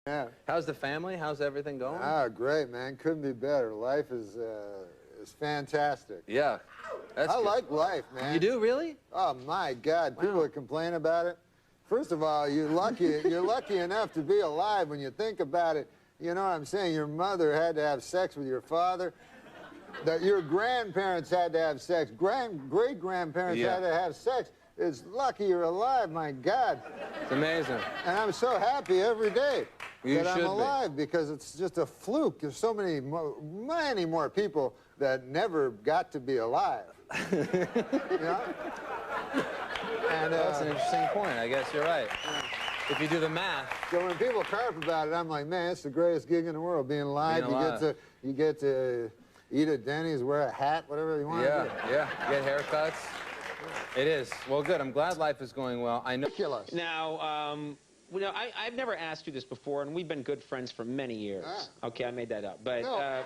Yeah. How's the family? How's everything going? Ah, great, man. Couldn't be better. Life is fantastic. Yeah. That's I good. like life, man. You do, really? Oh my God! Wow. People that complain about it. First of all, you're lucky. You're lucky enough to be alive. When you think about it, you know what I'm saying. Your mother had to have sex with your father. That your grandparents had to have sex. Great grandparents had to have sex. It's lucky you're alive. My God. It's amazing. And I'm so happy every day that I'm alive because it's just a fluke. There's so many more people that never got to be alive. You know? And, that's an interesting point. I guess you're right. If you do the math. So when people carp about it, I'm like, man, it's the greatest gig in the world, being alive. You get to eat at Denny's, wear a hat, whatever you want. Yeah. Get haircuts. It is. Well, good. I'm glad life is going well. I know. Ridiculous. Now, you know, I've never asked you this before, and we've been good friends for many years. Ah. Okay, I made that up. But no.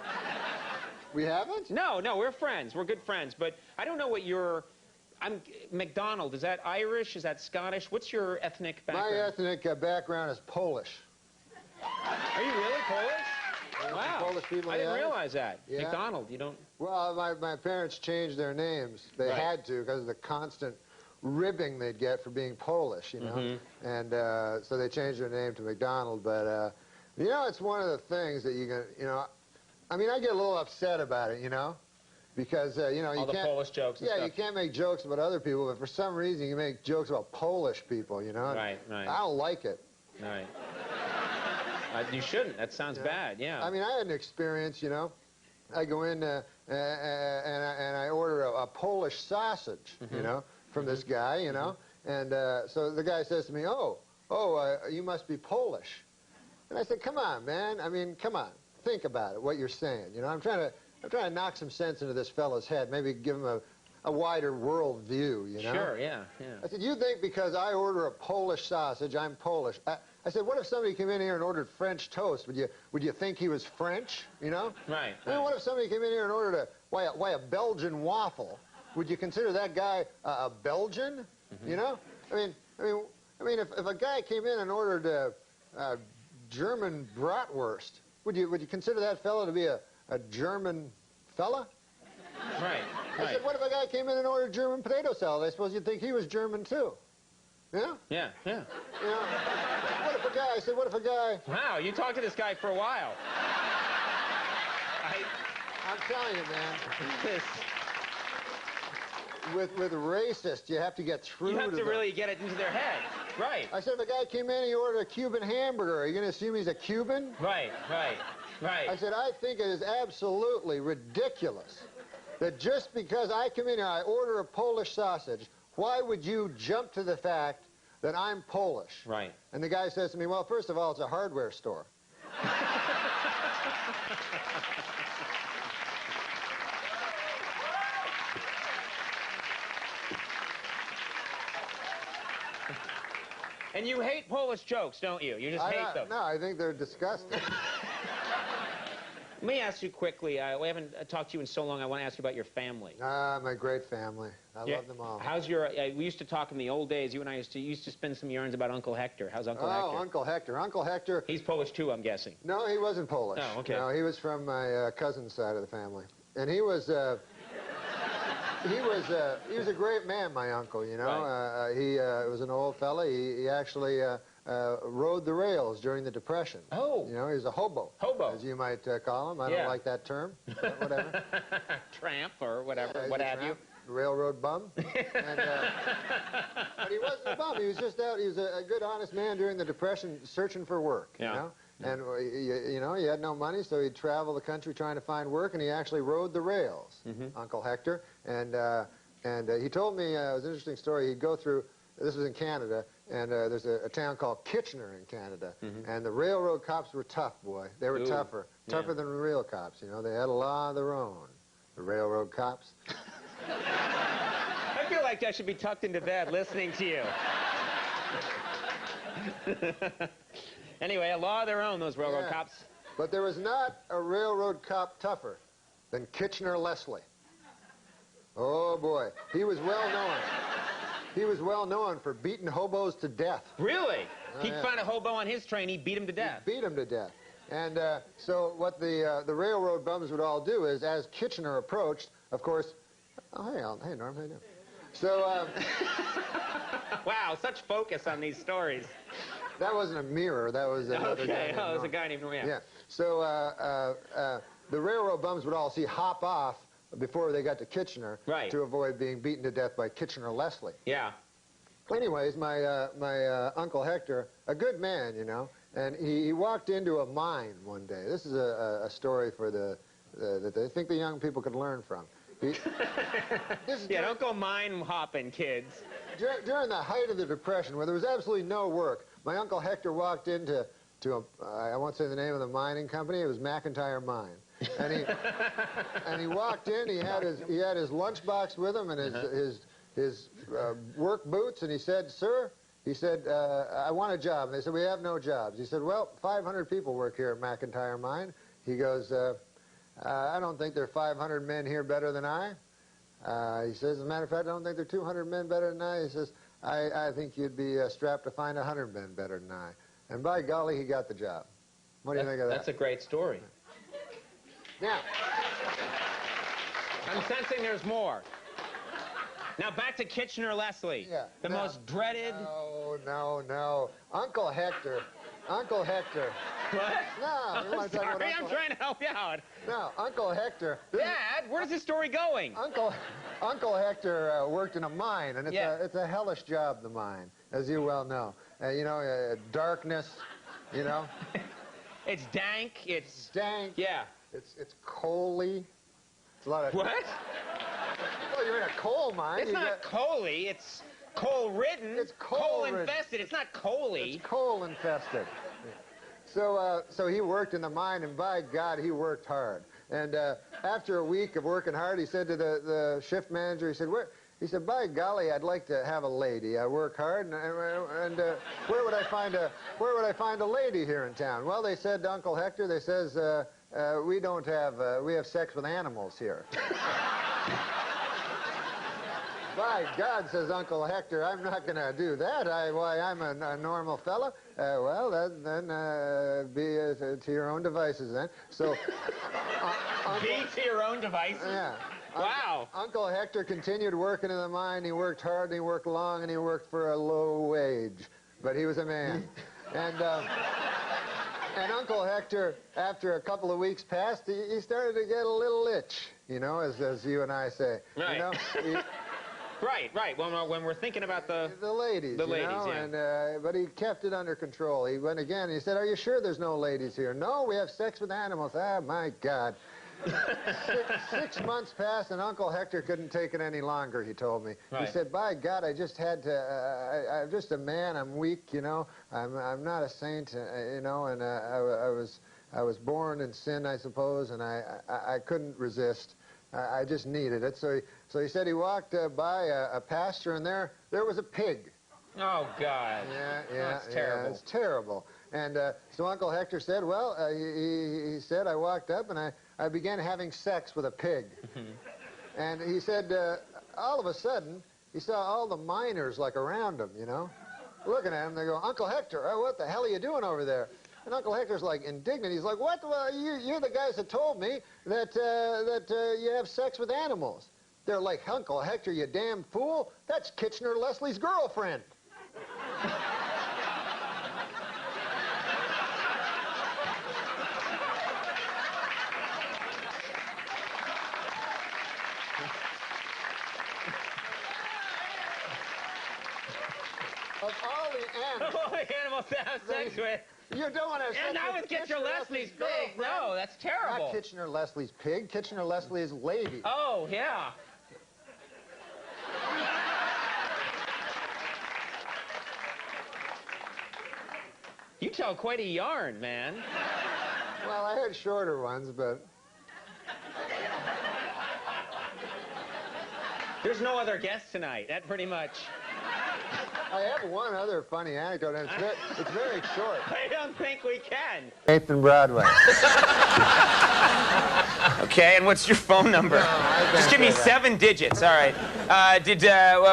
We haven't? No, we're friends. We're good friends. But I don't know what your... Macdonald, is that Irish? Is that Scottish? What's your ethnic background? My ethnic background is Polish. Are you really Polish? Wow. Polish people, I didn't realize that. Yeah. Macdonald, you don't... Well, my parents changed their names. They had to because of the constant ribbing they'd get for being Polish, you know. And so they changed their name to Macdonald. But, you know, it's one of the things that you can, you know, I mean, I get a little upset about it, you know. Because, you know, all the Polish jokes and stuff. you can't make jokes about other people, but for some reason you make jokes about Polish people, you know? Right. I don't like it. Right. You shouldn't. That sounds bad, yeah. I mean, I had an experience, you know. I go in and I order a Polish sausage, you know, from this guy, you know. And so the guy says to me, you must be Polish. And I said, come on, man. I mean, come on. Think about it, what you're saying. You know, I'm trying to knock some sense into this fellow's head, maybe give him a wider world view, you know? Sure, yeah. I said, you think because I order a Polish sausage, I'm Polish. I said, what if somebody came in here and ordered French toast? Would you think he was French, you know? Right. I mean, what if somebody came in here and ordered a Belgian waffle? Would you consider that guy a Belgian, you know? I mean, if a guy came in and ordered a German bratwurst, would you consider that fellow to be a German fella? Right. I said, what if a guy came in and ordered German potato salad? I suppose you'd think he was German too. Yeah? Yeah. You know, what if a guy... Wow, you talked to this guy for a while. I'm telling you, man. With racists, you have to get through You have to really get it into their head. Right. I said, if a guy came in and he ordered a Cuban hamburger, are you going to assume he's a Cuban? Right. I said, I think it is absolutely ridiculous that just because I come in here, I order a Polish sausage, why would you jump to the fact that I'm Polish? Right. And the guy says to me, well, first of all, it's a hardware store. And you hate Polish jokes, don't you? You just hate them. No, I think they're disgusting. Let me ask you quickly. We haven't talked to you in so long. I want to ask you about your family. My great family. I love them all. How's your... we used to talk in the old days. You and I used to spin some yarns about Uncle Hector. How's Uncle Hector? Oh, Uncle Hector. Uncle Hector... He's Polish too, I'm guessing. No, he wasn't Polish. Oh, okay. No, he was from my cousin's side of the family. And he was... he was a great man, my uncle, you know. Right. He was an old fella. He actually rode the rails during the Depression. Oh. You know, he was a hobo. Hobo. As you might call him. I don't like that term, but whatever. Tramp or whatever, Yeah, what have you. Railroad bum. But he wasn't a bum. He was just out. He was a good, honest man during the Depression searching for work, you know. And, you know, he had no money, so he'd travel the country trying to find work, and he actually rode the rails, Uncle Hector. And he told me, it was an interesting story, he'd go through, this was in Canada, and there's a town called Kitchener in Canada, and the railroad cops were tough, boy. They were tougher than the real cops, you know. They had a law of their own, the railroad cops. I feel like I should be tucked into bed listening to you. Anyway, a law of their own, those railroad cops. But there was not a railroad cop tougher than Kitchener Leslie. Oh, boy. He was well known. he was well known for beating hobos to death. Really? Oh, He'd yeah. find a hobo on his train, he'd beat him to death. Beat him to death. And so what the railroad bums would all do is, as Kitchener approached, of course, oh, hey, Alan. Hey, Norm, how you doing? So, wow, such focus on these stories. that wasn't a mirror, that was another guy. Okay, oh, it was a guy named Norm. Yeah. So the railroad bums would all hop off before they got to Kitchener, right, to avoid being beaten to death by Kitchener-Leslie. Yeah. Anyways, my Uncle Hector, a good man, you know, and he walked into a mine one day. This is a story for that I think the young people could learn from. Yeah, don't go mine hopping, kids. During the height of the Depression, where there was absolutely no work, my Uncle Hector walked into I won't say the name of the mining company. It was McIntyre Mine, and he walked in. He had his lunchbox with him and his work boots, and he said, "Sir," he said, "I want a job." And they said, "We have no jobs." He said, "Well, 500 people work here at McIntyre Mine." He goes, "I don't think there are 500 men here better than I." He says, "As a matter of fact, I don't think there are 200 men better than I." He says, I think you'd be strapped to find 100 men better than I." And by golly, he got the job. What do you think of that? That's a great story. Now, I'm sensing there's more. Now back to Kitchener-Leslie. Yeah. The most dreaded... No. Uncle Hector. What? No, you want to talk about I'm trying to help you out. No, Uncle Hector. Dad, where's this story going? Uncle Hector worked in a mine, and it's a hellish job, the mine, as you well know. You know, darkness, you know. It's dank, it's... dank. Yeah. It's coaly. It's a lot of... What? Well, you're in a coal mine. It's not coaly, it's coal-ridden. It's coal-infested. It's not coaly. It's coal-infested. So he worked in the mine, and by God, he worked hard. And after a week of working hard, he said to the shift manager, he said, "By golly, I'd like to have a lady. I work hard, and where would I find a lady here in town?" Well, they said to Uncle Hector, they says, we have sex with animals here. By God, says Uncle Hector, I'm not going to do that. I'm a normal fella. Well, then be to your own devices then. So, be to your own devices? Yeah. Wow. Uncle Hector continued working in the mine. He worked hard, and he worked long, and he worked for a low wage. But he was a man. And Uncle Hector, after a couple of weeks passed, he started to get a little itch, you know, as you and I say. Right. You know, Right. When we're thinking about the ladies, yeah. And, but he kept it under control. He went again. He said, "Are you sure there's no ladies here?" "No, we have sex with animals." Ah, my God. 6 months passed, and Uncle Hector couldn't take it any longer, he told me. Right. He said, "By God, I just had to, I'm just a man, I'm weak, you know, I'm not a saint, you know, and I was born in sin, I suppose, and I couldn't resist. I just needed it." So he said he walked by a pasture, and there was a pig. Oh, God. Yeah. That's terrible. Yeah, it's terrible. And so Uncle Hector said, well, he said, I walked up and I began having sex with a pig. And he said, all of a sudden, he saw all the miners like around him, you know, looking at him. They go, "Uncle Hector, what the hell are you doing over there?" And Uncle Hector's like indignant. He's like, "What? Well, you're the guys that told me that you have sex with animals." They're like, "Uncle Hector, you damn fool. That's Kitchener-Leslie's girlfriend." Of all the animals. All the animals to have sex with. You don't want to have sex And that was Kitchener-Leslie's pig. No, that's terrible. Not Kitchener-Leslie's pig. Kitchener-Leslie's lady. Oh, yeah. You tell quite a yarn, man. Well, I had shorter ones, but... There's no other guest tonight. That pretty much... I have one other funny anecdote, and it's very short. I don't think we can. 8th and Broadway. Okay, and what's your phone number? Just give me 7 digits. All right.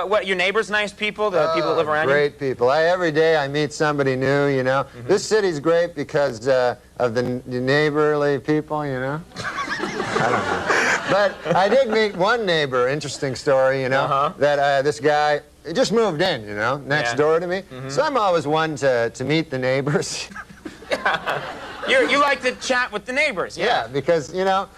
What? Your neighbors nice people? The people that live around you? Great people. Every day I meet somebody new. You know, this city's great because of the neighborly people. You know. I don't know. But I did meet one neighbor. Interesting story. You know, that this guy just moved in. You know, next door to me. So I'm always one to meet the neighbors. You like to chat with the neighbors. Yeah, because you know.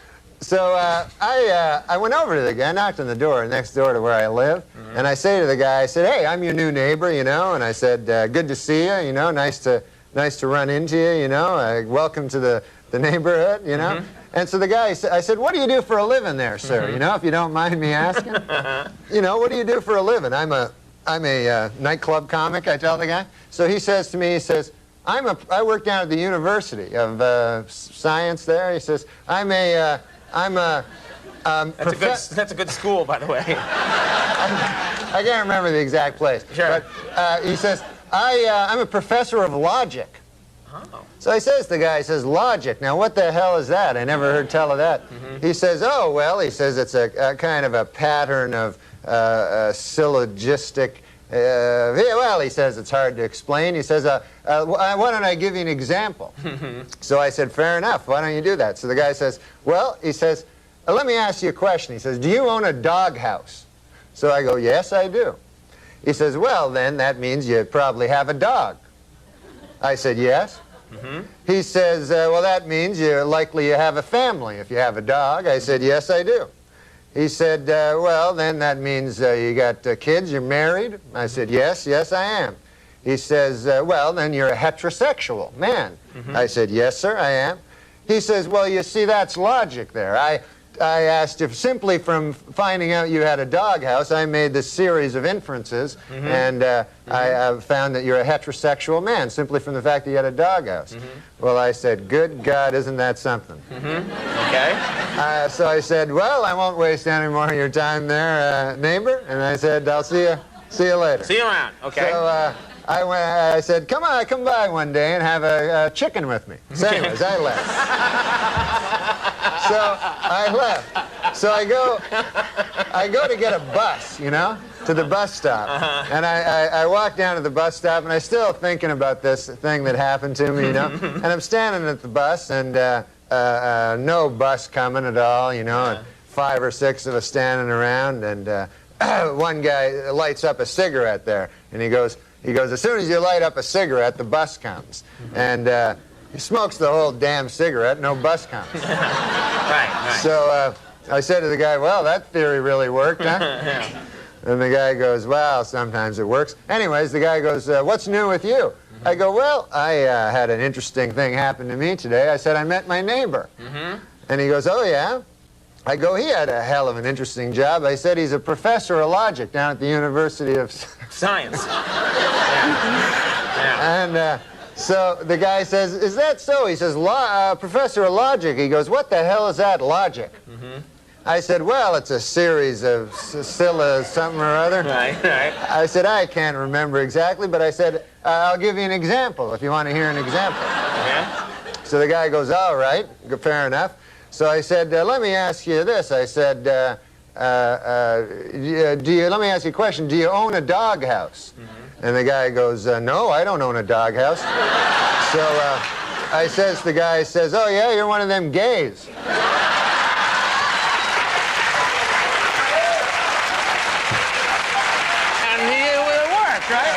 So I went over to the guy, I knocked on the door next door to where I live, and I say to the guy, I said, "Hey, I'm your new neighbor, you know," and I said, "Good to see you, you know, nice to run into you, you know, welcome to the neighborhood, you know." And so the guy, I said, "What do you do for a living there, sir? You know, if you don't mind me asking, you know, what do you do for a living?" I'm a nightclub comic, I tell the guy. So he says to me, he says, I work down at the University of Science there. He says, That's a good school, by the way. I can't remember the exact place. Sure. But he says, I'm a professor of logic. Oh. So he says, the guy says, logic. Now, what the hell is that? I never heard tell of that. He says, oh, well, he says it's a kind of a pattern of syllogistic. Well, he says it's hard to explain. He says, why don't I give you an example? So I said, fair enough. Why don't you do that? So the guy says, well, he says, let me ask you a question. He says, do you own a doghouse? So I go, yes, I do. He says, well, then that means you probably have a dog. I said, yes. He says, well, that means you're likely you have a family if you have a dog. I said, yes, I do. He said, well, then that means you got kids, you're married? I said, yes, yes, I am. He says, well, then you're a heterosexual man. I said, yes, sir, I am. He says, well, you see, that's logic there. I asked if simply from finding out you had a doghouse, I made this series of inferences, and I found that you're a heterosexual man simply from the fact that you had a doghouse. Well, I said, good God, isn't that something? Okay. So I said, well, I won't waste any more of your time there, neighbor. And I said, I'll see you later. See you around. Okay. So I said, come by one day and have a chicken with me. So anyways, I left. So I left. So I go to get a bus, you know, to the bus stop. And I walk down to the bus stop, and I'm still thinking about this thing that happened to me, you know. And I'm standing at the bus, and no bus coming at all, you know, and 5 or 6 of us standing around, and one guy lights up a cigarette there, and he goes, as soon as you light up a cigarette, the bus comes. And he smokes the whole damn cigarette, no bus comes. Right. So I said to the guy, well, that theory really worked, huh? And the guy goes, well, sometimes it works. Anyways, the guy goes, what's new with you? I go, well, I had an interesting thing happen to me today. I said, I met my neighbor. And he goes, oh, yeah? I go, he had a hell of an interesting job. I said, he's a professor of logic down at the University of Science. And so the guy says, is that so? He says, professor of logic. He goes, what the hell is that, logic? I said, well, it's a series of Scylla something or other. Right. I said, I can't remember exactly, but I said, I'll give you an example if you want to hear an example. So the guy goes, all right, fair enough. So I said, let me ask you this. I said, let me ask you a question. Do you own a doghouse? And the guy goes, no, I don't own a doghouse. So the guy says, oh, yeah, you're one of them gays. And it worked, right?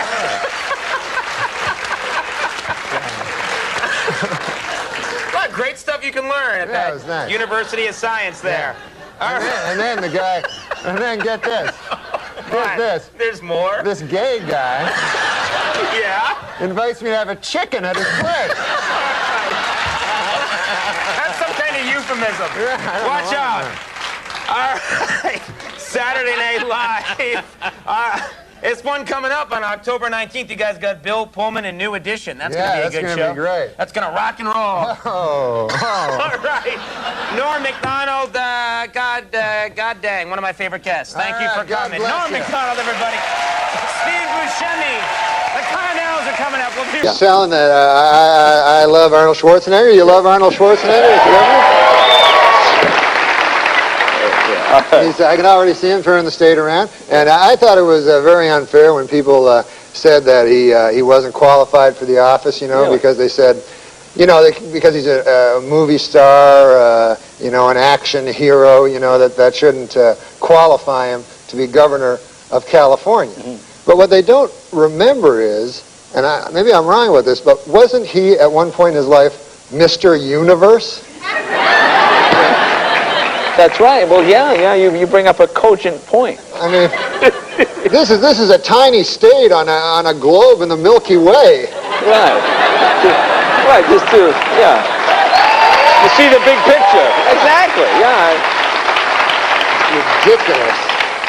What great stuff you can learn at that nice. University of Science there. And then the guy, get this. Get this. There's more. This gay guy invites me to have a chicken at his place. That's some kind of euphemism. Watch out. All right. Saturday Night Live. It's one coming up on October 19th. You guys got Bill Pullman and New Edition. That's going to be a good show. That's going to be great. That's going to rock and roll. Oh. All right. Norm Macdonald, God dang, one of my favorite guests. Thank you for coming. Norm Macdonald, everybody. Steve Buscemi. The Connells are coming up. We'll be selling that I love Arnold Schwarzenegger. You love Arnold Schwarzenegger? I can already see him turning the state around. And I thought it was very unfair when people said that he wasn't qualified for the office, you know, because they said, you know, because he's a movie star, you know, an action hero, you know, that shouldn't qualify him to be governor of California. But what they don't remember is, and maybe I'm wrong with this, but wasn't he at one point in his life Mr. Universe? That's right. Well, yeah, you bring up a cogent point. I mean, this is a tiny state on a globe in the Milky Way. Right. Right, just to, to see the big picture. Exactly, yeah. Ridiculous.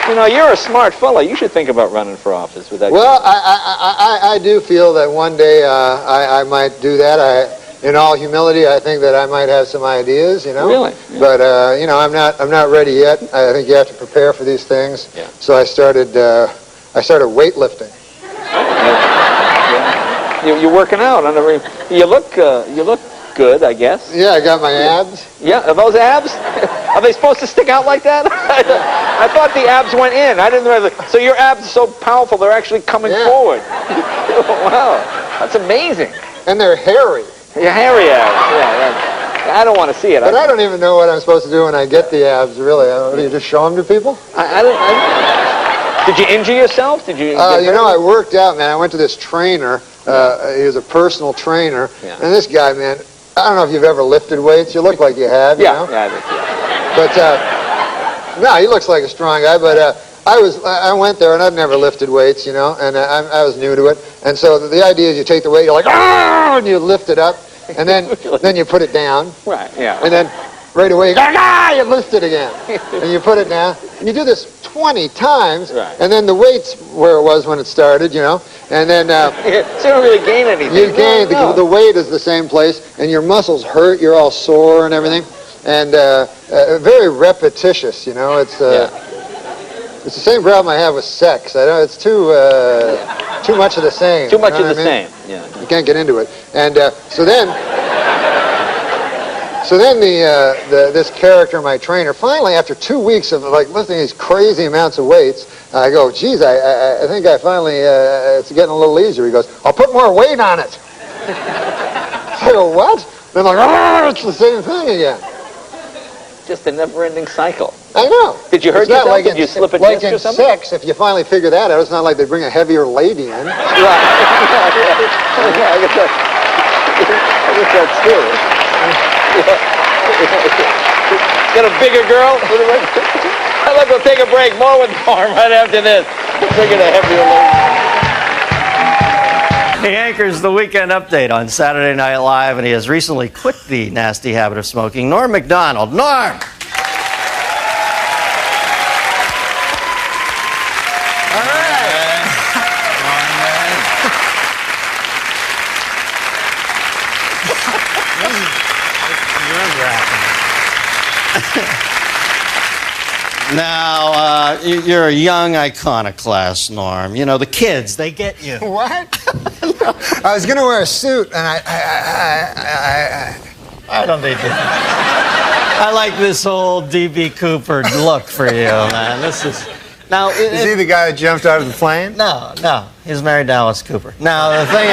You know, you're a smart fella. You should think about running for office with that. Well, I do feel that one day I might do that. In all humility, I think that I might have some ideas, you know. Really? Yeah. But you know, I'm not ready yet. I think you have to prepare for these things. Yeah. So I started weightlifting. You're working out. You look good, I guess. Yeah, I got my abs. Yeah, are those abs? Are they supposed to stick out like that? I thought the abs went in. I didn't realize. So your abs are so powerful, they're actually coming forward. Wow, that's amazing. And they're hairy. Your hairy abs. Yeah, I don't want to see it. But I don't even know what I'm supposed to do when I get the abs, really. Do you just show them to people? Did you injure yourself? Did you? You know, I worked out, man. I went to this trainer. He was a personal trainer. Yeah. And this guy, man, I don't know if you've ever lifted weights. You look like you have, you know? Yeah, I did. But, no, he looks like a strong guy. But I went there, and I'd never lifted weights, you know, and I was new to it. And so the idea is you take the weight, you're like, ah, and you lift it up, and then you put it down. Right, yeah. And then right away, you go, ah, you lift it again. And you put it down. And you do this 20 times, and then the weight's where it was when it started, you know. And then... so you don't really gain anything. You gain, the weight is the same place, and your muscles hurt, you're all sore and everything. And very repetitious, you know. It's the same problem I have with sex. I know it's too much of the same. Too much of the same, yeah. You can't get into it. And so then this character, my trainer, finally after 2 weeks of like lifting these crazy amounts of weights, I go, geez, I think I finally, it's getting a little easier. He goes, I'll put more weight on it. I go, what? And I'm like, oh, it's the same thing again. Just a never-ending cycle. I know. Did you hurt yourself? Did you slip a disc or something? Like in sex, if you finally figure that out, it's not like they bring a heavier lady in. Right. I guess that's true. Get a bigger girl? I'd like to take a break. More with Norm right after this. Bringing a heavier lady. He anchors the Weekend Update on Saturday Night Live, and he has recently quit the nasty habit of smoking. Norm Macdonald. Norm! Now, you're a young iconoclast, Norm. You know, the kids, they get you. What? I was going to wear a suit, and I don't need to. I like this old D.B. Cooper look for you, man. This is... Now, is he the guy that jumped out of the plane? No. He's married to Alice Cooper. Now, the thing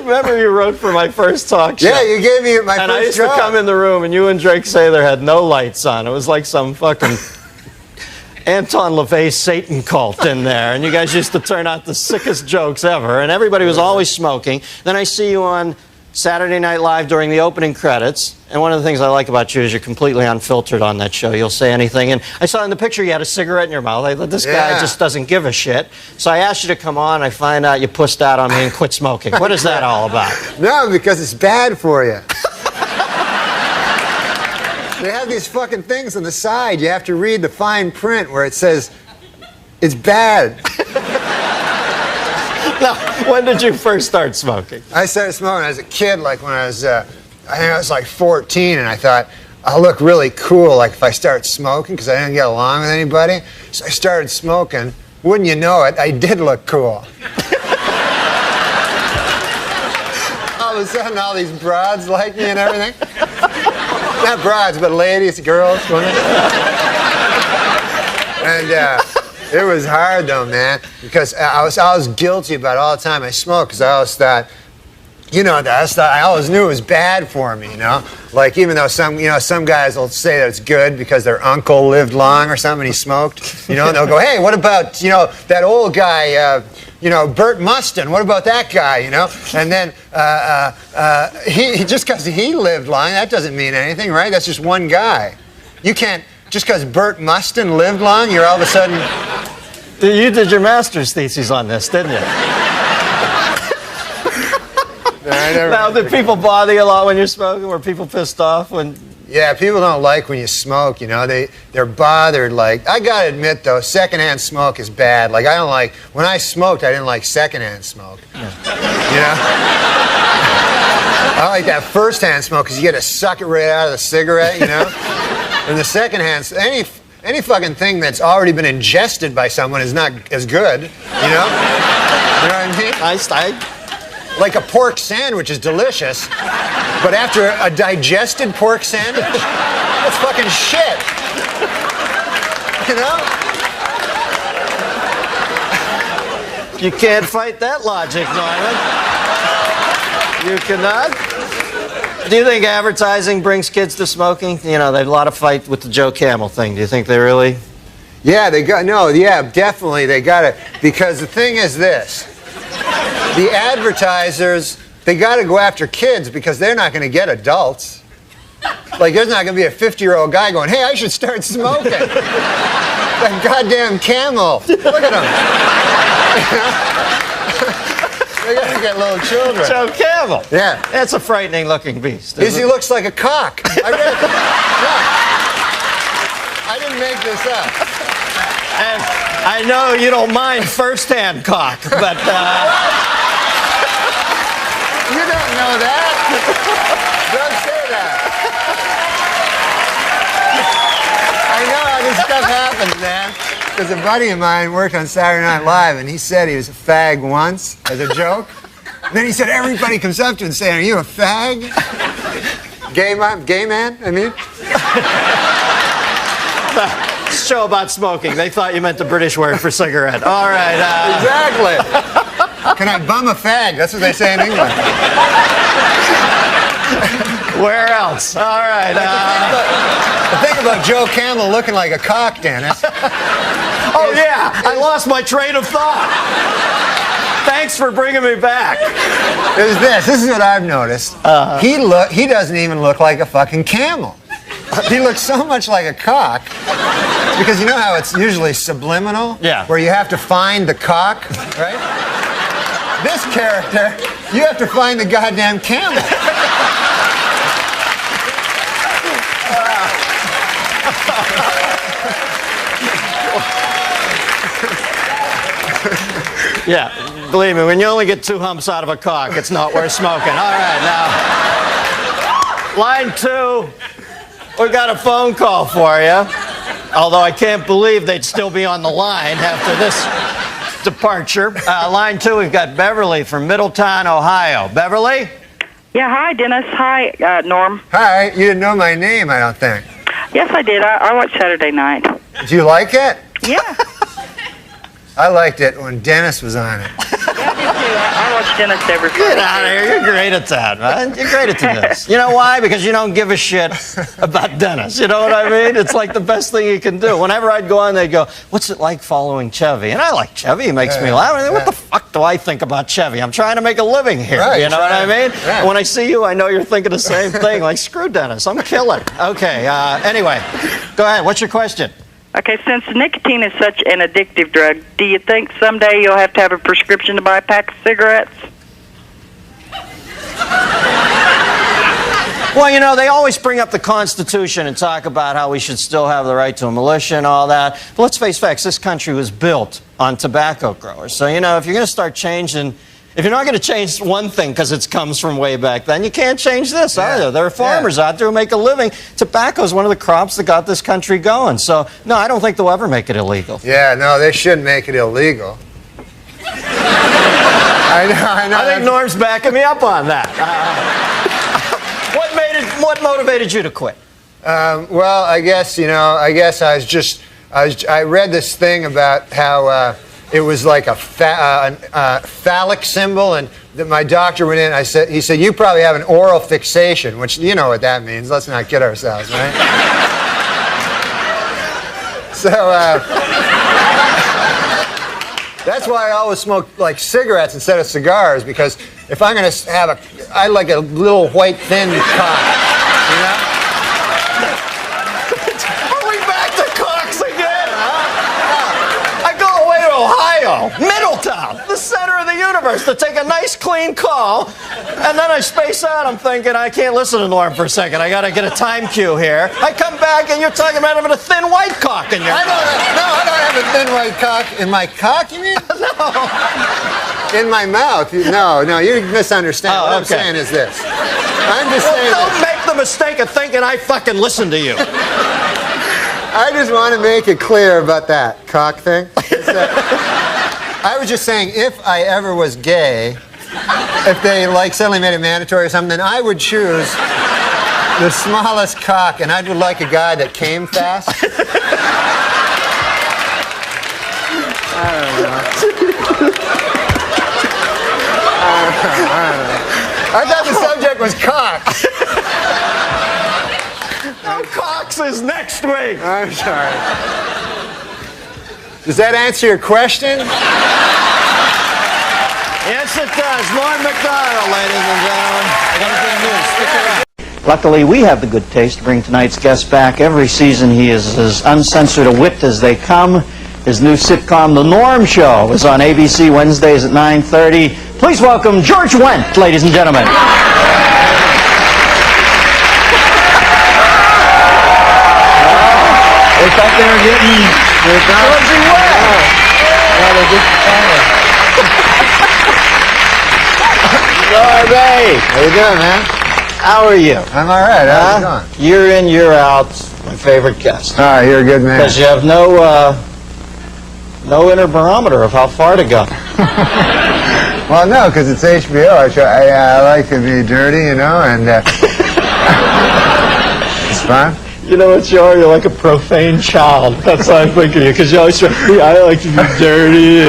remember you wrote for my first talk show? Yeah, you gave me my first And I used job. to come in the room, and you and Drake Sather had no lights on. It was like some fucking Anton LaVey Satan cult in there, and you guys used to turn out the sickest jokes ever, and everybody was always smoking. Then I see you on Saturday Night Live during the opening credits, and one of the things I like about you is you're completely unfiltered on that show. You'll say anything, and I saw in the picture you had a cigarette in your mouth. I thought, this guy just doesn't give a shit. So I asked you to come on. I find out you pussed out on me and quit smoking. What is that all about? No, because it's bad for you. They have these fucking things on the side. You have to read the fine print where it says, it's bad. Now, when did you first start smoking? I started smoking when I was a kid, like when I was, I think I was like 14, and I thought, I'll look really cool, like if I start smoking, because I didn't get along with anybody. So I started smoking. Wouldn't you know it, I did look cool. Oh, of a sudden, all these broads like me and everything. Not broads, but ladies, girls, women. And it was hard, though, man, because I was guilty about it all the time I smoked, because I always thought, I always knew it was bad for me, Like, even though some guys will say that it's good because their uncle lived long or something and he smoked, and they'll go, hey, what about, that old guy, Bert Mustin, what about that guy, And then he just because he lived long, that doesn't mean anything, right? That's just one guy. You can't, just because Bert Mustin lived long, you're all of a sudden... You did your master's thesis on this, didn't you? Now, did people bother you a lot when you're smoking? Were people pissed off when... Yeah, people don't like when you smoke, They're bothered, like... I gotta admit, though, secondhand smoke is bad. Like, I don't like... When I smoked, I didn't like secondhand smoke. Yeah. I like that first-hand smoke, because you get to suck it right out of the cigarette, And the secondhand... Any fucking thing that's already been ingested by someone is not as good, You know what I mean? Like a pork sandwich is delicious, but after a digested pork sandwich, that's fucking shit. You can't fight that logic, Norman. You cannot. Do you think advertising brings kids to smoking? There's a lot of fight with the Joe Camel thing. Do you think they really? Yeah, definitely they got it. Because the thing is this. The advertisers, they got to go after kids because they're not going to get adults. Like, there's not going to be a 50-year-old guy going, hey, I should start smoking. That goddamn Camel. Look at him. They got to get little children. Joe Camel. Yeah. That's a frightening-looking beast. He looks like a cock. I didn't make this up. And I know you don't mind first-hand cock, but... You don't know that. Don't say that. I know how this stuff happens, man. Because a buddy of mine worked on Saturday Night Live, and he said he was a fag once, as a joke. And then he said everybody comes up to him and saying, are you a fag? Gay man, I mean? Show about smoking. They thought you meant the British word for cigarette. All right. Exactly. Can I bum a fag? That's what they say in England. Where else? All right. Think about Joe Camel looking like a cock, Dennis. I lost my train of thought. Thanks for bringing me back. This is what I've noticed. He doesn't even look like a fucking camel. He looks so much like a cock. Because you know how it's usually subliminal? Yeah. Where you have to find the cock, right? This character, you have to find the goddamn camel. Yeah, believe me, when you only get 2 humps out of a cock, it's not worth smoking. All right, now, line 2, we got a phone call for you. Although I can't believe they'd still be on the line after this departure. Line 2, we've got Beverly from Middletown, Ohio. Beverly? Yeah, hi, Dennis. Hi, Norm. Hi, you didn't know my name, I don't think. Yes, I did. I watched Saturday night. Did you like it? Yeah. I liked it when Dennis was on it. Yeah, I did too. I watch Dennis every Friday. Get out of here. You're great at that, man. You're great at this. You know why? Because you don't give a shit about Dennis. You know what I mean? It's like the best thing you can do. Whenever I'd go on, they'd go, what's it like following Chevy? And I like Chevy. He makes me laugh. What the fuck do I think about Chevy? I'm trying to make a living here. Right, you know what I mean? Yeah. When I see you, I know you're thinking the same thing. Like, screw Dennis. I'm killing. Okay. Anyway, go ahead. What's your question? Okay, since nicotine is such an addictive drug, do you think someday you'll have to have a prescription to buy a pack of cigarettes? Well, you know, they always bring up the Constitution and talk about how we should still have the right to a militia and all that. But let's face facts, this country was built on tobacco growers. So, you know, if you're going to start changing... If you're not going to change one thing because it comes from way back then, you can't change this either. There are farmers out there who make a living. Tobacco is one of the crops that got this country going. So, no, I don't think they'll ever make it illegal. Yeah, no, they shouldn't make it illegal. I I know. I think Norm's backing me up on that. What motivated you to quit? Well, I guess, I read this thing about how it was like a phallic symbol, and that my doctor went in. He said, you probably have an oral fixation, which you know what that means. Let's not kid ourselves, right? So that's why I always smoke like cigarettes instead of cigars, because if I'm going to have I like a little white thin cock, you know? Are we back to cocks again? I go away to Ohio, Middletown, the center of the universe, to take a nice clean call, and then I space out. I'm thinking, I can't listen to Norm for a second. I got to get a time cue here. I come back, and you're talking about having a thin white cock in your... I don't have a thin white cock. In my cock, you mean? No. In my mouth. No, you misunderstand. What I'm saying is this. I'm just saying don't make the mistake of thinking I fucking listen to you. I just want to make it clear about that cock thing. I was just saying, if I ever was gay, if they suddenly made it mandatory or something, then I would choose the smallest cock, and I would like a guy that came fast. I don't know. I thought the subject was cocks. No, cocks is next week. I'm sorry. Does that answer your question? Yes, it does. Norm Macdonald, ladies and gentlemen. I got a good news. Stick around. Luckily, we have the good taste to bring tonight's guest back. Every season, he is as uncensored a wit as they come. His new sitcom, The Norm Show, is on ABC Wednesdays at 9:30. Please welcome George Wendt, ladies and gentlemen. They thought they were getting... Georgie Wendt! Yeah, they just Norby! How you doing, man? How are you? I'm all right. How's it going? Year in, year out, my favorite guest. Oh, you're a good man. Because you have no inner barometer of how far to go. Well, no, because it's HBO. I like to be dirty, you know, and it's fun. You know what you are? You're like a profane child. That's how I think of you, because you always say, I like to be dirty.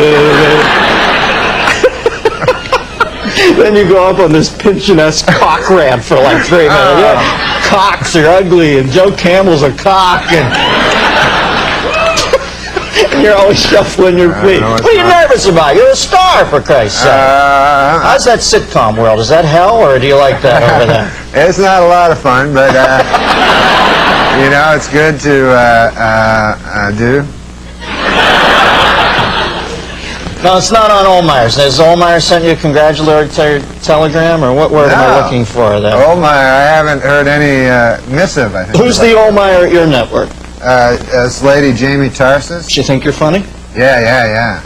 Then you go up on this Pynchon-esque cock rant for like 3 minutes. Yeah, cocks are ugly, and Joe Campbell's a cock, and you're always shuffling your feet. What are you nervous about? You're a star, for Christ's sake. How's that sitcom world? Is that hell, or do you like that over there? It's not a lot of fun, but, you know, it's good to do. No, it's not on Olmeyer's. Has Olmeyer sent you a congratulatory telegram, or what word am I looking for there? Olmeyer, I haven't heard any missive, I think. Who's the Olmeyer at your network? This lady, Jamie Tarsus. Does she think you're funny? Yeah.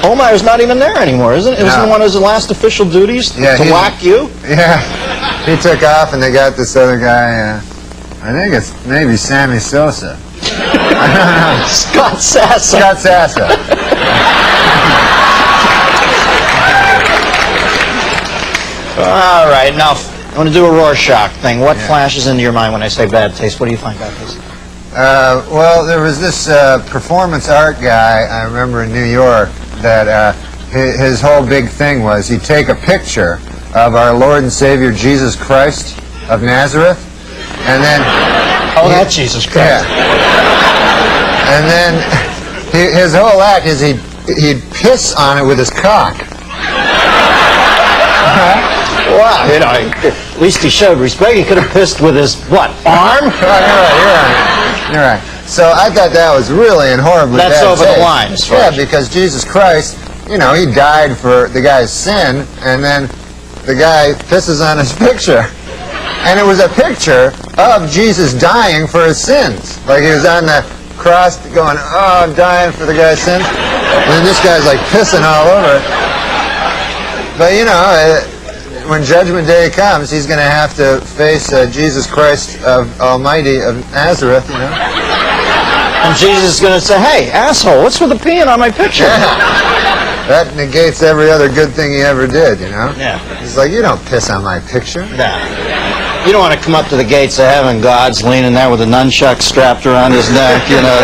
Olmeyer's not even there anymore, isn't it? Isn't one of his last official duties to whack you? Yeah, he took off, and they got this other guy, I think it's maybe Sammy Sosa. Scott Sassa. Scott Sassa. All right, now I want to do a Rorschach thing. What flashes into your mind when I say bad taste? What do you find bad taste? Well, there was this performance art guy, I remember in New York, that his whole big thing was he'd take a picture of our Lord and Savior Jesus Christ of Nazareth, and then... Oh, that's Jesus Christ. Yeah. And then his whole act is he'd piss on it with his cock. Wow, you know, at least he showed respect. He could have pissed with his, what, arm? You're right. So I thought that was really and horribly bad. That's over taste. the line, as far as... Yeah, because Jesus Christ, you know, he died for the guy's sin, and then the guy pisses on his picture. And it was a picture of Jesus dying for his sins. Like he was on the cross going, oh, I'm dying for the guy's sins. And then this guy's like pissing all over it. But, you know, when Judgment Day comes, he's going to have to face Jesus Christ of Almighty of Nazareth, you know. And Jesus is going to say, hey, asshole, what's with the peeing on my picture? That negates every other good thing he ever did, you know? Yeah. He's like, you don't piss on my picture. Yeah. You don't want to come up to the gates of heaven, God's leaning there with a nunchuck strapped around his neck, you know.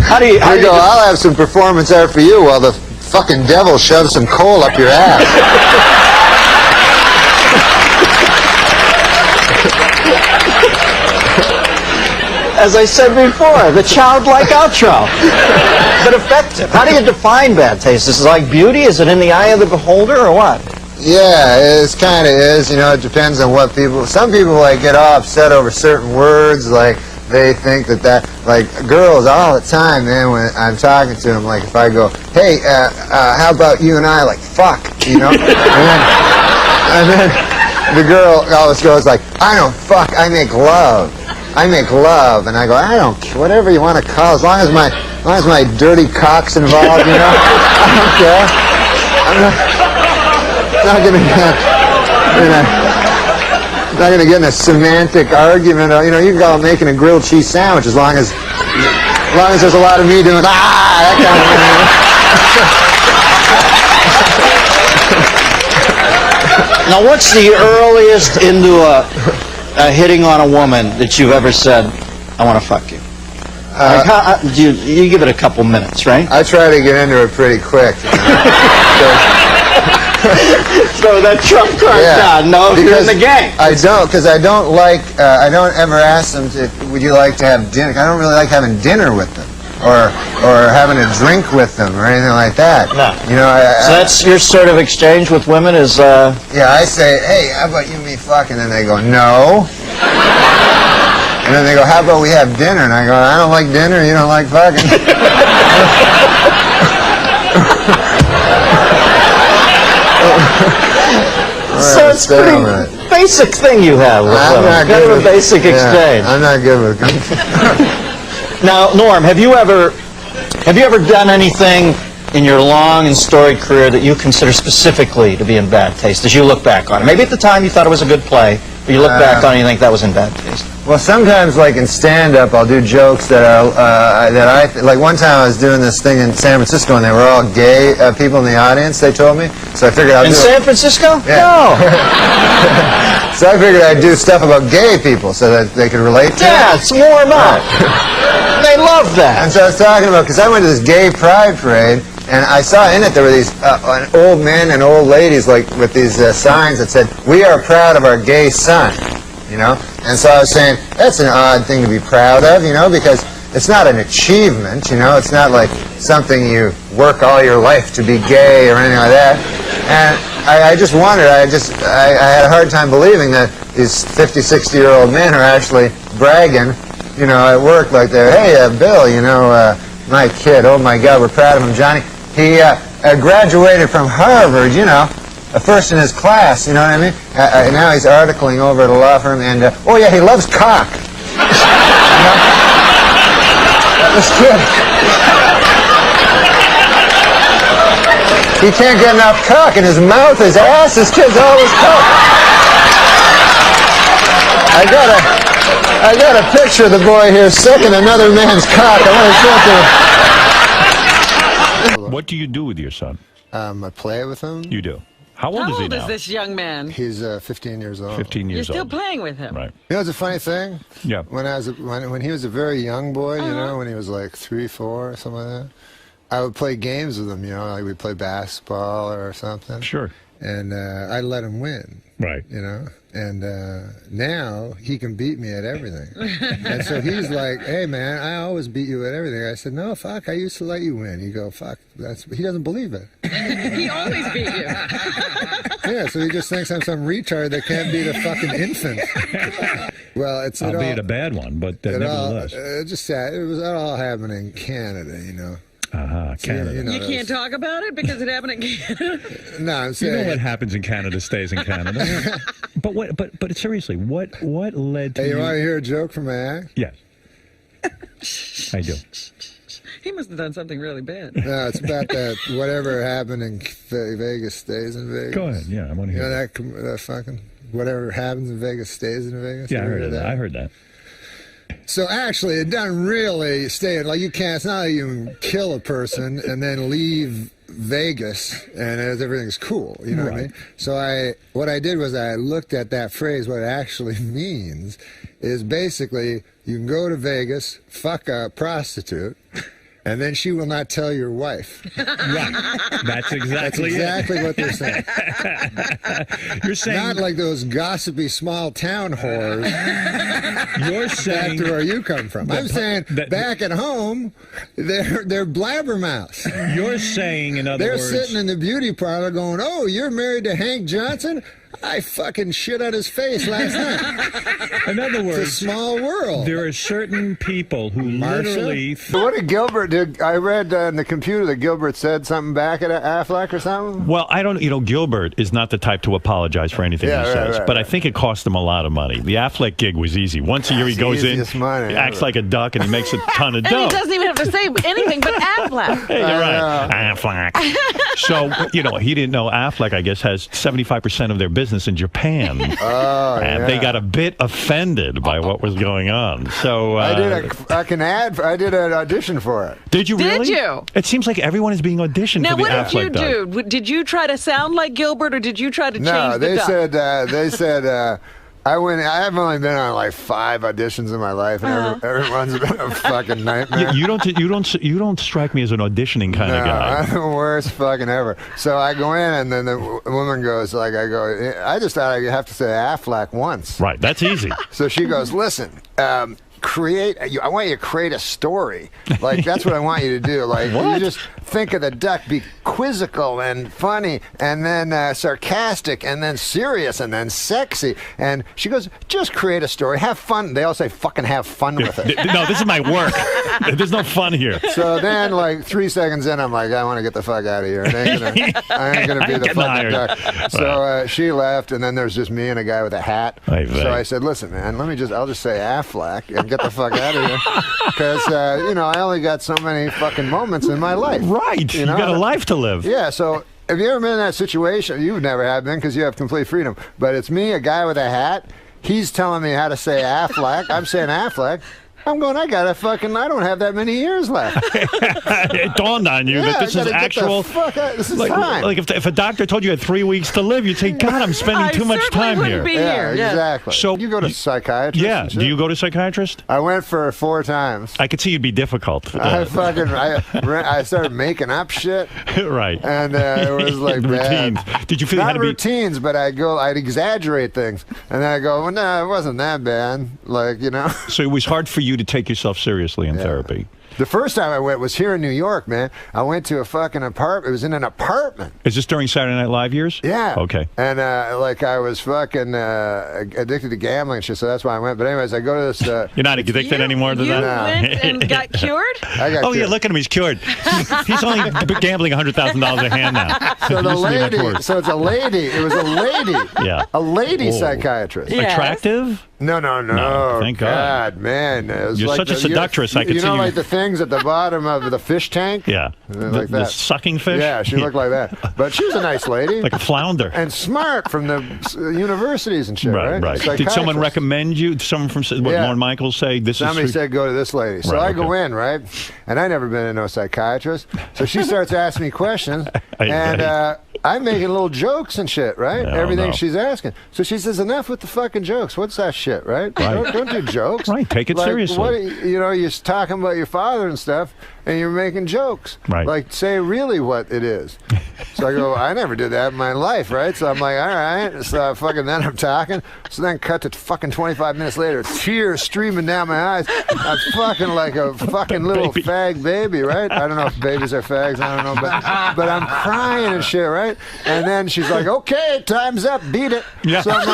How do you go, I'll have some performance art for you while the fucking devil shoves some coal up your ass. As I said before, the childlike outro, but effective. How do you define bad taste? Is it like beauty? Is it in the eye of the beholder, or what? Yeah, it kind of is. You know, it depends on what people. Some people like get all upset over certain words, like they think that like girls all the time, man. When I'm talking to them, like if I go, hey, how about you and I, like fuck, you know, and then the girl always goes like, I don't fuck, I make love. I make love, and I go, I don't care, whatever you want to call, as long as my dirty cock's involved, you know, I don't care. I'm not gonna get in a semantic argument. You know, you can call it making a grilled cheese sandwich as long as there's a lot of me doing that kind of thing. Now, what's the earliest into hitting on a woman that you've ever said, I want to fuck you? Like you give it a couple minutes, right? I try to get into it pretty quick. You know? So that trump card's down. No, you're in the game. I don't, because I don't ever ask them would you like to have dinner? I don't really like having dinner with them, or having a drink with them, or anything like that. No. You know, so that's your sort of exchange with women is. Yeah, I say, hey, how about you and me fuck? And then they go, no. And then they go, how about we have dinner? And I go, I don't like dinner. You don't like fucking. So it's a pretty basic thing you have with women. Kind of a basic exchange. I'm not good with it. Now, Norm, have you ever done anything in your long and storied career that you consider specifically to be in bad taste as you look back on it? Maybe at the time you thought it was a good play, but you look back on it and you think that was in bad taste. Well, sometimes, like in stand-up, I'll do jokes that like one time I was doing this thing in San Francisco, and they were all gay people in the audience. They told me, so I figured I'd do San Francisco? Yeah. No. So I figured I'd do stuff about gay people so that they could relate to it. Yeah, it's warm up. They love that. And so I was talking about, because I went to this gay pride parade, and I saw in it there were these old men and old ladies like with these signs that said, "We are proud of our gay son," you know. And so I was saying that's an odd thing to be proud of, you know, because it's not an achievement, you know. It's not like something you work all your life to be gay or anything like that. And I just wondered. I had a hard time believing that these 50, 60-year-old men are actually bragging, you know, at work like they're, hey, Bill, you know, my kid, oh my God, we're proud of him, Johnny. He graduated from Harvard, you know, first in his class, you know what I mean? Now he's articling over at a law firm, and, oh yeah, he loves cock. You know? This kid, he can't get enough cock in his mouth, his ass, his kid's always cock. I got a picture of the boy here sucking another man's cock. I want to show it to you. What do you do with your son? I play with him. You do. How old is he now? How old is this young man? He's 15 years old. 15 years You're still old. playing with him. Right. You know, it's a funny thing. Yeah. When he was a very young boy, you know, when he was like 3, 4, or something like that, I would play games with him. You know, like we'd play basketball or something. Sure. And I'd let him win. Right. You know. And now he can beat me at everything. And so he's like, hey, man, I always beat you at everything. I said, no, fuck, I used to let you win. You go, fuck, he doesn't believe it. He always beat you. Yeah, so he just thinks I'm some retard that can't beat a fucking infant. Well, Albeit a bad one, but nevertheless. Just sad. It was all happening in Canada, you know. Canada. You know, You can't talk about it because it happened in Canada? No, I'm saying. You know what happens in Canada stays in Canada. But seriously, what led to Hey, you want to hear a joke from my act? Yes. I do. He must have done something really bad. No, it's about that whatever happened in Vegas stays in Vegas. Go ahead. Yeah, I want to hear that. That fucking whatever happens in Vegas stays in Vegas. Yeah, I heard that. I heard that. So actually, it doesn't really stay. Like, you can't. It's not like you can kill a person and then leave Vegas and everything's cool. You know what I mean? So what I did was I looked at that phrase. What it actually means is basically you can go to Vegas, fuck a prostitute, and then she will not tell your wife. Right. That's exactly what they're saying. You're saying not like those gossipy small town whores. You're saying back to where you come from. I'm saying back at home, they're blabbermouths. You're saying, in other words, they're sitting in the beauty parlor going, "Oh, you're married to Hank Johnson? I fucking shit on his face last night." In other words, it's a small world. There are certain people who literally... What did Gilbert... I read in the computer that Gilbert said something back at Affleck or something? Well, I don't... Gilbert is not the type to apologize for anything he says, but I think it cost him a lot of money. The Affleck gig was easy. Once a year he goes in, he acts like a duck, and he makes a ton of dough. And he doesn't even have to say anything but Affleck. Hey, you're right. Affleck. So, he didn't know Affleck, I guess, has 75% of their business in Japan. And they got a bit offended by what was going on. So I did an audition for it. Did you really? Did you? It seems like everyone is being auditioned now, for the what Affleck did you do? Did you try to sound like Gilbert, or did you try to change the duck? They said I have only been on like 5 auditions in my life, and everyone's been a fucking nightmare. You don't strike me as an auditioning kind of guy. I'm the worst fucking ever. So I go in, and then the woman goes like, I just thought I'd have to say Affleck once. Right, that's easy. So she goes, listen. I want you to create a story. Like, that's what I want you to do. Like, you just think of the duck, be quizzical and funny, and then sarcastic, and then serious, and then sexy. And she goes, just create a story. Have fun. They all say, fucking have fun with it. No, this is my work. There's no fun here. So then, like, 3 seconds in, I'm like, I want to get the fuck out of here. I ain't gonna be the fucking duck. So she left, and then there's just me and a guy with a hat. So I said, listen, man, I'll just say Affleck and get the fuck out of here. Because, I only got so many fucking moments in my life. Right. You got a life to live. Yeah, so have you ever been in that situation? You never have been because you have complete freedom. But it's me, a guy with a hat. He's telling me how to say Affleck. I'm saying Affleck. I'm going, I don't have that many years left. It dawned on you that this is actual. This is time. Like if a doctor told you had 3 weeks to live, you'd say, God, I'm spending too much time here. Exactly. So you go to psychiatrist? Yeah. Do you go to psychiatrist? I went for 4 times. I could see you'd be difficult. I started making up shit. Right. And it was like routines. Bad. Did you feel not routines, but I'd exaggerate things, and then I go, well, no, it wasn't that bad. So it was hard for you to take yourself seriously in therapy. The first time I went was here in New York, man. I went to a fucking apartment. It was in an apartment. Is this during Saturday Night Live years? Yeah. Okay. And I was fucking addicted to gambling and shit, so that's why I went. But anyways, I go to this. You're not addicted anymore to that? You went and got cured? I got cured. Yeah, look at him. He's cured. He's only gambling $100,000 a hand now. So the lady. So it's a lady. It was a lady. Yeah. A lady psychiatrist. Yes. Attractive? No. Thank God. Man. You're like such a seductress. I could see you. Like the things at the bottom of the fish tank? Yeah. Like the sucking fish? Yeah, she looked like that. But she was a nice lady. Like a flounder. And smart from the universities and shit, right? Did someone recommend you? Someone from Lorne Michaels say this Somebody said go to this lady. So I go in, right? And I never been to no psychiatrist. So she starts asking me questions. And I'm making little jokes and shit, right? Everything she's asking. So she says, enough with the fucking jokes. What's that shit, right? Don't do jokes. Right, take it seriously. You're talking about your father and stuff, and you're making jokes. Right. Like, say really what it is. So I go, I never did that in my life, right? So I'm like, all right. So then I'm talking. So then cut to fucking 25 minutes later, tears streaming down my eyes. I'm fucking like a fucking little fag baby, right? I don't know if babies are fags. I don't know. But I'm crying and shit, right? And then she's like, okay, time's up. Beat it. Yeah. So I'm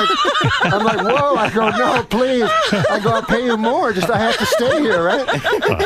like, whoa. I go, no, please. I go, I'll pay you more. Just I have to stay here, right?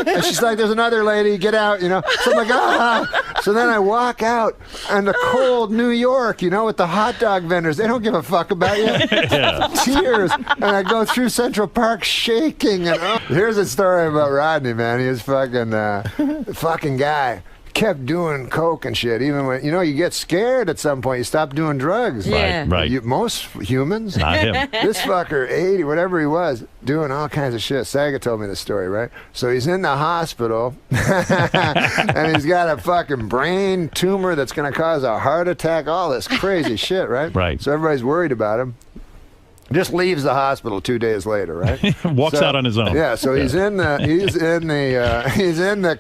And she's like, there's another lady. Get out, So I'm like, ah. So then I walk out in the cold New York, with the hot dog vendors. They don't give a fuck about you. Yeah. Tears. And I go through Central Park shaking. And here's a story about Rodney, man. He was fucking guy. kept doing coke and shit, even when, you get scared at some point. You stop doing drugs. Yeah. Right. Most humans. Not him. This fucker, 80, whatever he was, doing all kinds of shit. Saga told me the story, right? So he's in the hospital, and he's got a fucking brain tumor that's going to cause a heart attack, all this crazy shit, right? Right. So everybody's worried about him. Just leaves the hospital 2 days later, right? Walks out on his own. Yeah, so he's in the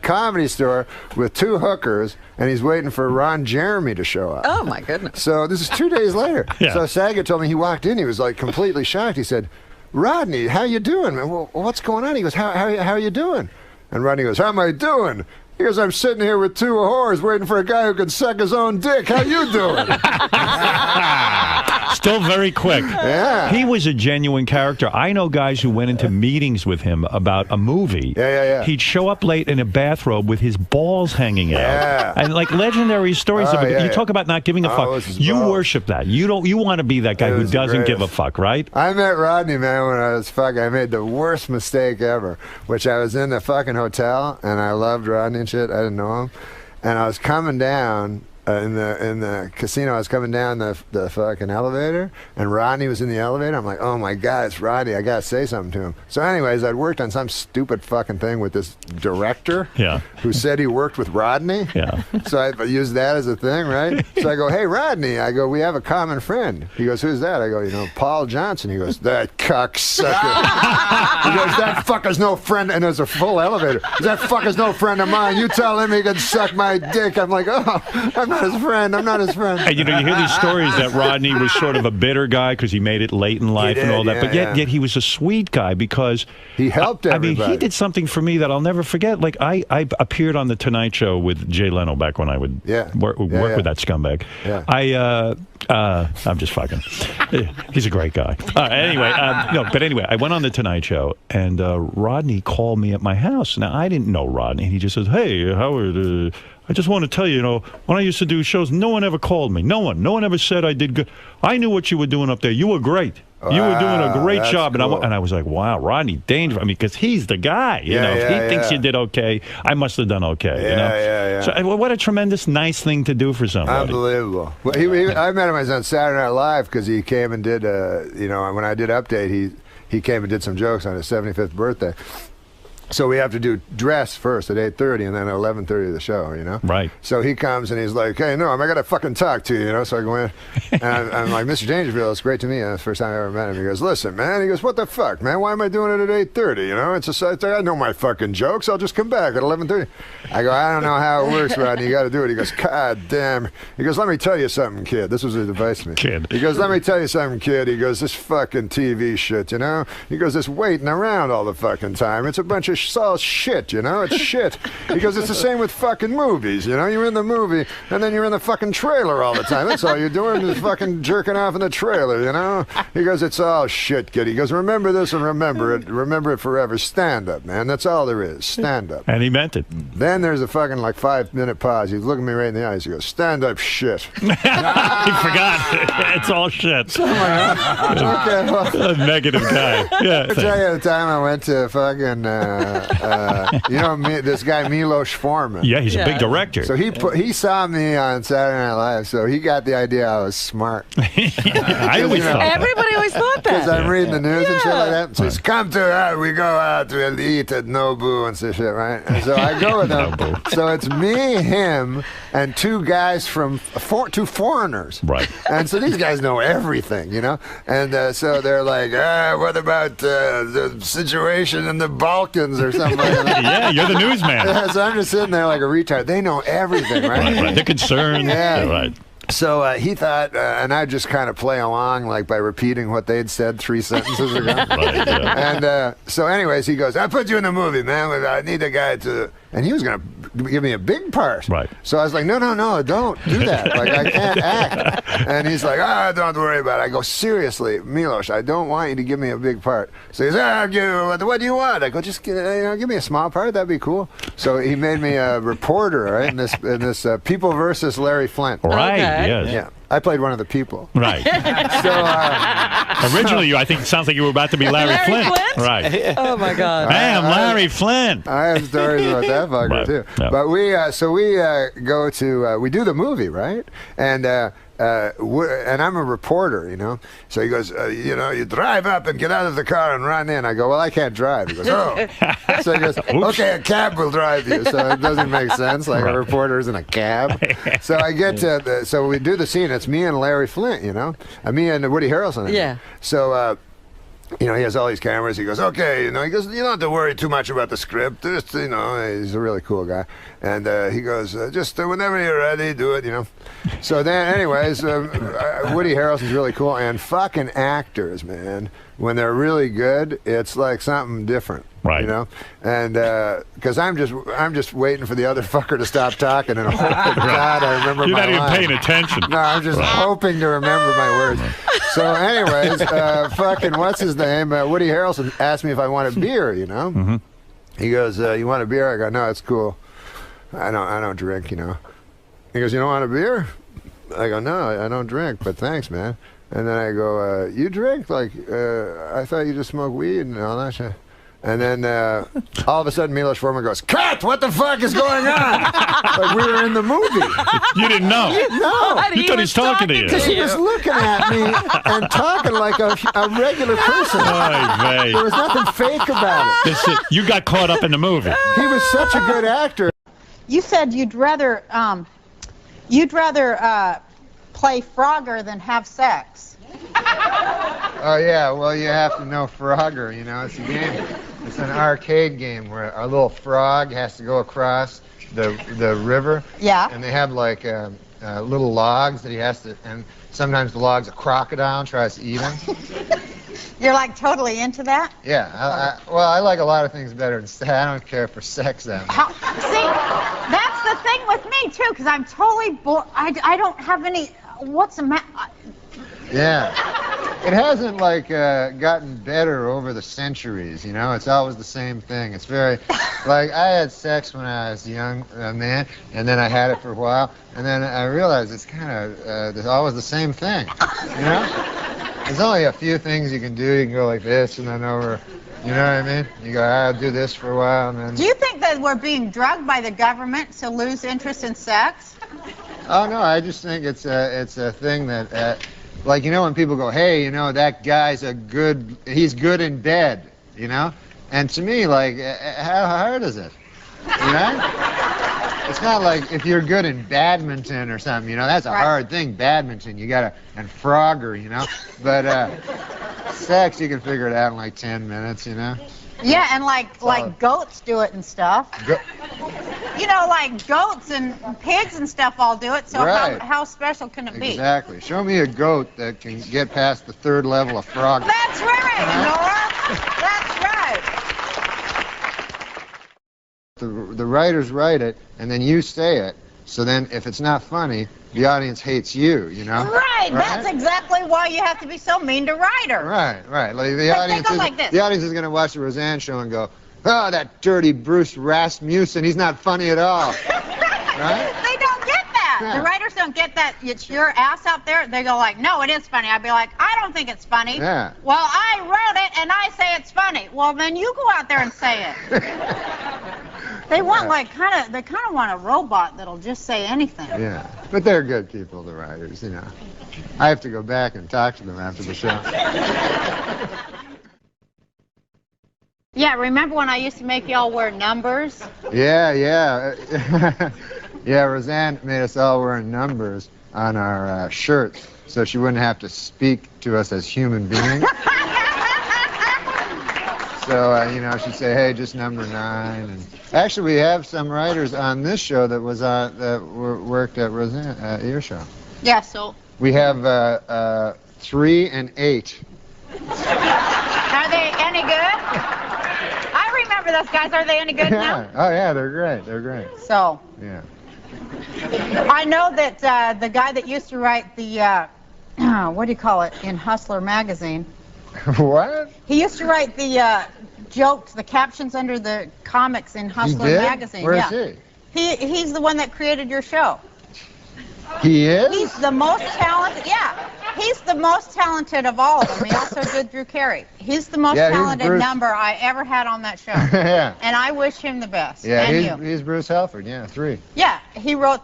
comedy store with 2 hookers, and he's waiting for Ron Jeremy to show up. Oh, my goodness. So this is 2 days later. Yeah. So Saget told me he walked in, he was like completely shocked. He said, "Rodney, how you doing, man? Well, what's going on?" He goes, how are you doing? And Rodney goes, "How am I doing?" He goes, "I'm sitting here with 2 whores waiting for a guy who can suck his own dick. How you doing?" Still very quick. Yeah. He was a genuine character. I know guys who went into meetings with him about a movie. Yeah. He'd show up late in a bathrobe with his balls hanging out. Yeah. And like legendary stories of it. You talk about not giving a fuck. You worship that. You want to be that guy who doesn't give a fuck, right? I met Rodney, man, when I was fucking. I made the worst mistake ever, which I was in the fucking hotel, and I loved Rodney and shit. I didn't know him, and I was coming down in the casino. I was coming down the fucking elevator, and Rodney was in the elevator. I'm like, oh my God, it's Rodney. I gotta say something to him. So anyways, I'd worked on some stupid fucking thing with this director who said he worked with Rodney. Yeah. So I used that as a thing, right? So I go, "Hey, Rodney," I go, "we have a common friend." He goes, "Who's that?" I go, "Paul Johnson." He goes, "That cocksucker." He goes, "That fucker's no friend," and there's a full elevator. "That fucker's no friend of mine. You tell him he can suck my dick." I'm like, "Oh, I'm not his friend. I'm not his friend." And you hear these stories that Rodney was sort of a bitter guy because he made it late in life and all that. But yet he was a sweet guy because he helped everybody. I mean, he did something for me that I'll never forget. Like I appeared on the Tonight Show with Jay Leno back when I would work with that scumbag. Yeah. I'm just fucking. He's a great guy. Anyway, but anyway, I went on the Tonight Show and Rodney called me at my house. Now I didn't know Rodney. He just says, "Hey, Howard. I just want to tell you, when I used to do shows, no one ever called me. No one ever said I did good. I knew what you were doing up there. You were great. You were doing a great job." Cool. And I was like, wow, Rodney Dangerous. I mean, because he's the guy. If he thinks you did okay, I must have done okay. Yeah. So what a tremendous, nice thing to do for somebody. Unbelievable. Well, I met him on Saturday Night Live because he came and did, when I did Update, he came and did some jokes on his 75th birthday. So we have to do dress first at 8:30 and then at 11:30 the show, Right. So he comes and he's like, "Hey, Norm, I got to fucking talk to you, So I go in and I'm like, "Mr. Dangerfield, it's great to meet you." That's the first time I ever met him. He goes, "Listen, man." He goes, "What the fuck, man? Why am I doing it at 8:30? I know my fucking jokes. I'll just come back at 11:30. I go, "I don't know how it works, Rodney. You got to do it." He goes, "God damn." He goes, "Let me tell you something, kid." This was his advice to me. Kid. He goes, "Let me tell you something, kid." He goes, "This fucking TV shit, He goes, "This waiting around all the fucking time. It's a bunch of all shit. It's shit." He goes, "It's the same with fucking movies, You're in the movie, and then you're in the fucking trailer all the time. That's all you're doing is fucking jerking off in the trailer, He goes, "It's all shit, kid." He goes, "Remember this and remember it. Remember it forever. Stand up, man. That's all there is. Stand up." And he meant it. Then there's a fucking 5-minute pause. He's looking me right in the eyes. He goes, "Stand up, shit." He forgot. It's all shit. Okay, well. A negative guy. Yeah. I'll tell you the time I went to fucking, this guy Milos Forman. Yeah, he's a big director. So he saw me on Saturday Night Live, so he got the idea I was smart. I always thought that. Everybody always thought that. Because I'm reading the news and shit like that. So he's come to, we go out to eat at Nobu and some shit, right? And so I go with him. So it's me, him, and 2 guys from, 2 foreigners. Right. And so these guys know everything, And so they're like, what about the situation in the Balkans or something like that? Yeah, you're the newsman. Yeah, so I'm just sitting there like a retard. They know everything, right? Right. They're concerned. Yeah. Right. So he thought, and I'd just kind of play along, like by repeating what they'd said 3 sentences ago. Right, yeah. And so anyways, he goes, "I'll put you in the movie, man. I need a guy to..." And he was going to give me a big part. Right. So I was like, no, don't do that. Like, I can't act. And he's like, don't worry about it. I go, "Seriously, Milos, I don't want you to give me a big part." So he goes, "What do you want?" I go, "Just give me a small part. That'd be cool." So he made me a reporter, right, in this People versus Larry Flint. Right, Okay. yes. Yeah. I played one of the people. Right. So originally, I think it sounds like you were about to be Larry Flint. Right. Oh my God. Hey, I'm Larry Flint. I have stories about that fucker Right. too. Yeah. But we go to we do the movie, right? And I'm a reporter, you know. So he goes, you know, you drive up and get out of the car and run in. I go, well, I can't drive. He goes, oh. So he goes, okay, a cab will drive you. So it doesn't make sense, like a reporter is in a cab. So I get to, so we do the scene. It's me and Larry Flint, you know, me and Woody Harrelson. Yeah. So, you know, he has all these cameras. He goes, okay, you know, he goes, you don't have to worry too much about the script. Just, you know, he's a really cool guy. And he goes, just whenever you're ready, do it, you know. So then, anyways, Woody Harrelson's really cool. And fucking actors, man, when they're really good, it's like something different. Right. You know, and because I'm just waiting for the other fucker to stop talking and hope to God I remember You're my not even lines. paying attention. No, I'm just hoping to remember my words. So, anyways, fucking what's his name? Woody Harrelson asked me if I want a beer. You know, Mm-hmm. he goes, "You want a beer?" I go, "No, it's cool. I don't drink." You know, he goes, "You don't want a beer?" I go, "No, I don't drink, but thanks, man." And then I go, "You drink? Like, I thought you just smoked weed and all that shit." And then all of a sudden, Milos Forman goes, "Cut! What the fuck is going on?" Like we were in the movie. You didn't know. No, You thought he was talking to you. because he was looking at me and talking like a regular person. Oy There was nothing fake about it. You got caught up in the movie. He was such a good actor. You said you'd rather play Frogger than have sex. Oh yeah, well you have to know Frogger. You know, it's a game. It's an arcade game where a little frog has to go across the river. Yeah. And they have like little logs that he has to, and sometimes the log's a crocodile and tries to eat him. You're like totally into that? Yeah. Well, I like a lot of things better than sex. I don't care for sex that much. See, that's the thing with me too, because I'm totally bored. I don't have any. What's the matter? Yeah. It hasn't like gotten better over the centuries, you know. It's always the same thing. It's very like I had sex when I was young man, and then I had it for a while, and then I realized it's kind of always the same thing, you know. There's only a few things you can do. You can go like this and then over, you know what I mean? You go, I'll do this for a while, and then. Do you think that we're being drugged by the government to lose interest in sex? Oh no, I just think it's a thing that. Like, you know, when people go, hey, you know, that guy's he's good in bed, you know? And to me, like, how hard is it? You know? It's not like if you're good in badminton or something, you know, that's a hard thing, badminton. You gotta, and Frogger, you know? But sex, you can figure it out in like 10 minutes, you know? Yeah, and like goats do it and stuff. You know, like goats and pigs and stuff all do it, so how special can it be? Exactly. Show me a goat that can get past the 3rd level of frog. That's right, Nora. That's right. The writers write it, and then you say it, so then if it's not funny, the audience hates you, you know? Right, that's exactly why you have to be so mean to writers. Right. Like the audience is going to watch the Roseanne show and go, oh, that dirty Bruce Rasmussen, he's not funny at all. Right? They don't get that. Yeah. The writers don't get that. It's your ass out there. They go like, no, it is funny. I'd be like, I don't think it's funny. Yeah. Well, I wrote it, and I say it's funny. Well, then you go out there and say it. They want they kind of want a robot that'll just say anything. Yeah, but they're good people, the writers, you know. I have to go back and talk to them after the show. Yeah, remember when I used to make y'all wear numbers? Yeah. Yeah, Roseanne made us all wear numbers on our shirts so she wouldn't have to speak to us as human beings. So, you know, she'd say, hey, just number 9. And actually, we have some writers on this show that worked at Roseanne, your show. Yeah, so. We have 3 and 8. Are they any good? I remember those guys. Are they any good now? Oh, yeah, they're great. They're great. So. Yeah. I know that the guy that used to write the, what do you call it, in Hustler magazine. What? He used to write the jokes, the captions under the comics in Hustler magazine. Where is he? He's the one that created your show. He is? He's the most talented. Yeah. He's the most talented of all of them. He also did Drew Carey. He's the most talented number I ever had on that show. Yeah. And I wish him the best. Yeah, and he's Bruce Halford. Yeah, 3. Yeah, he wrote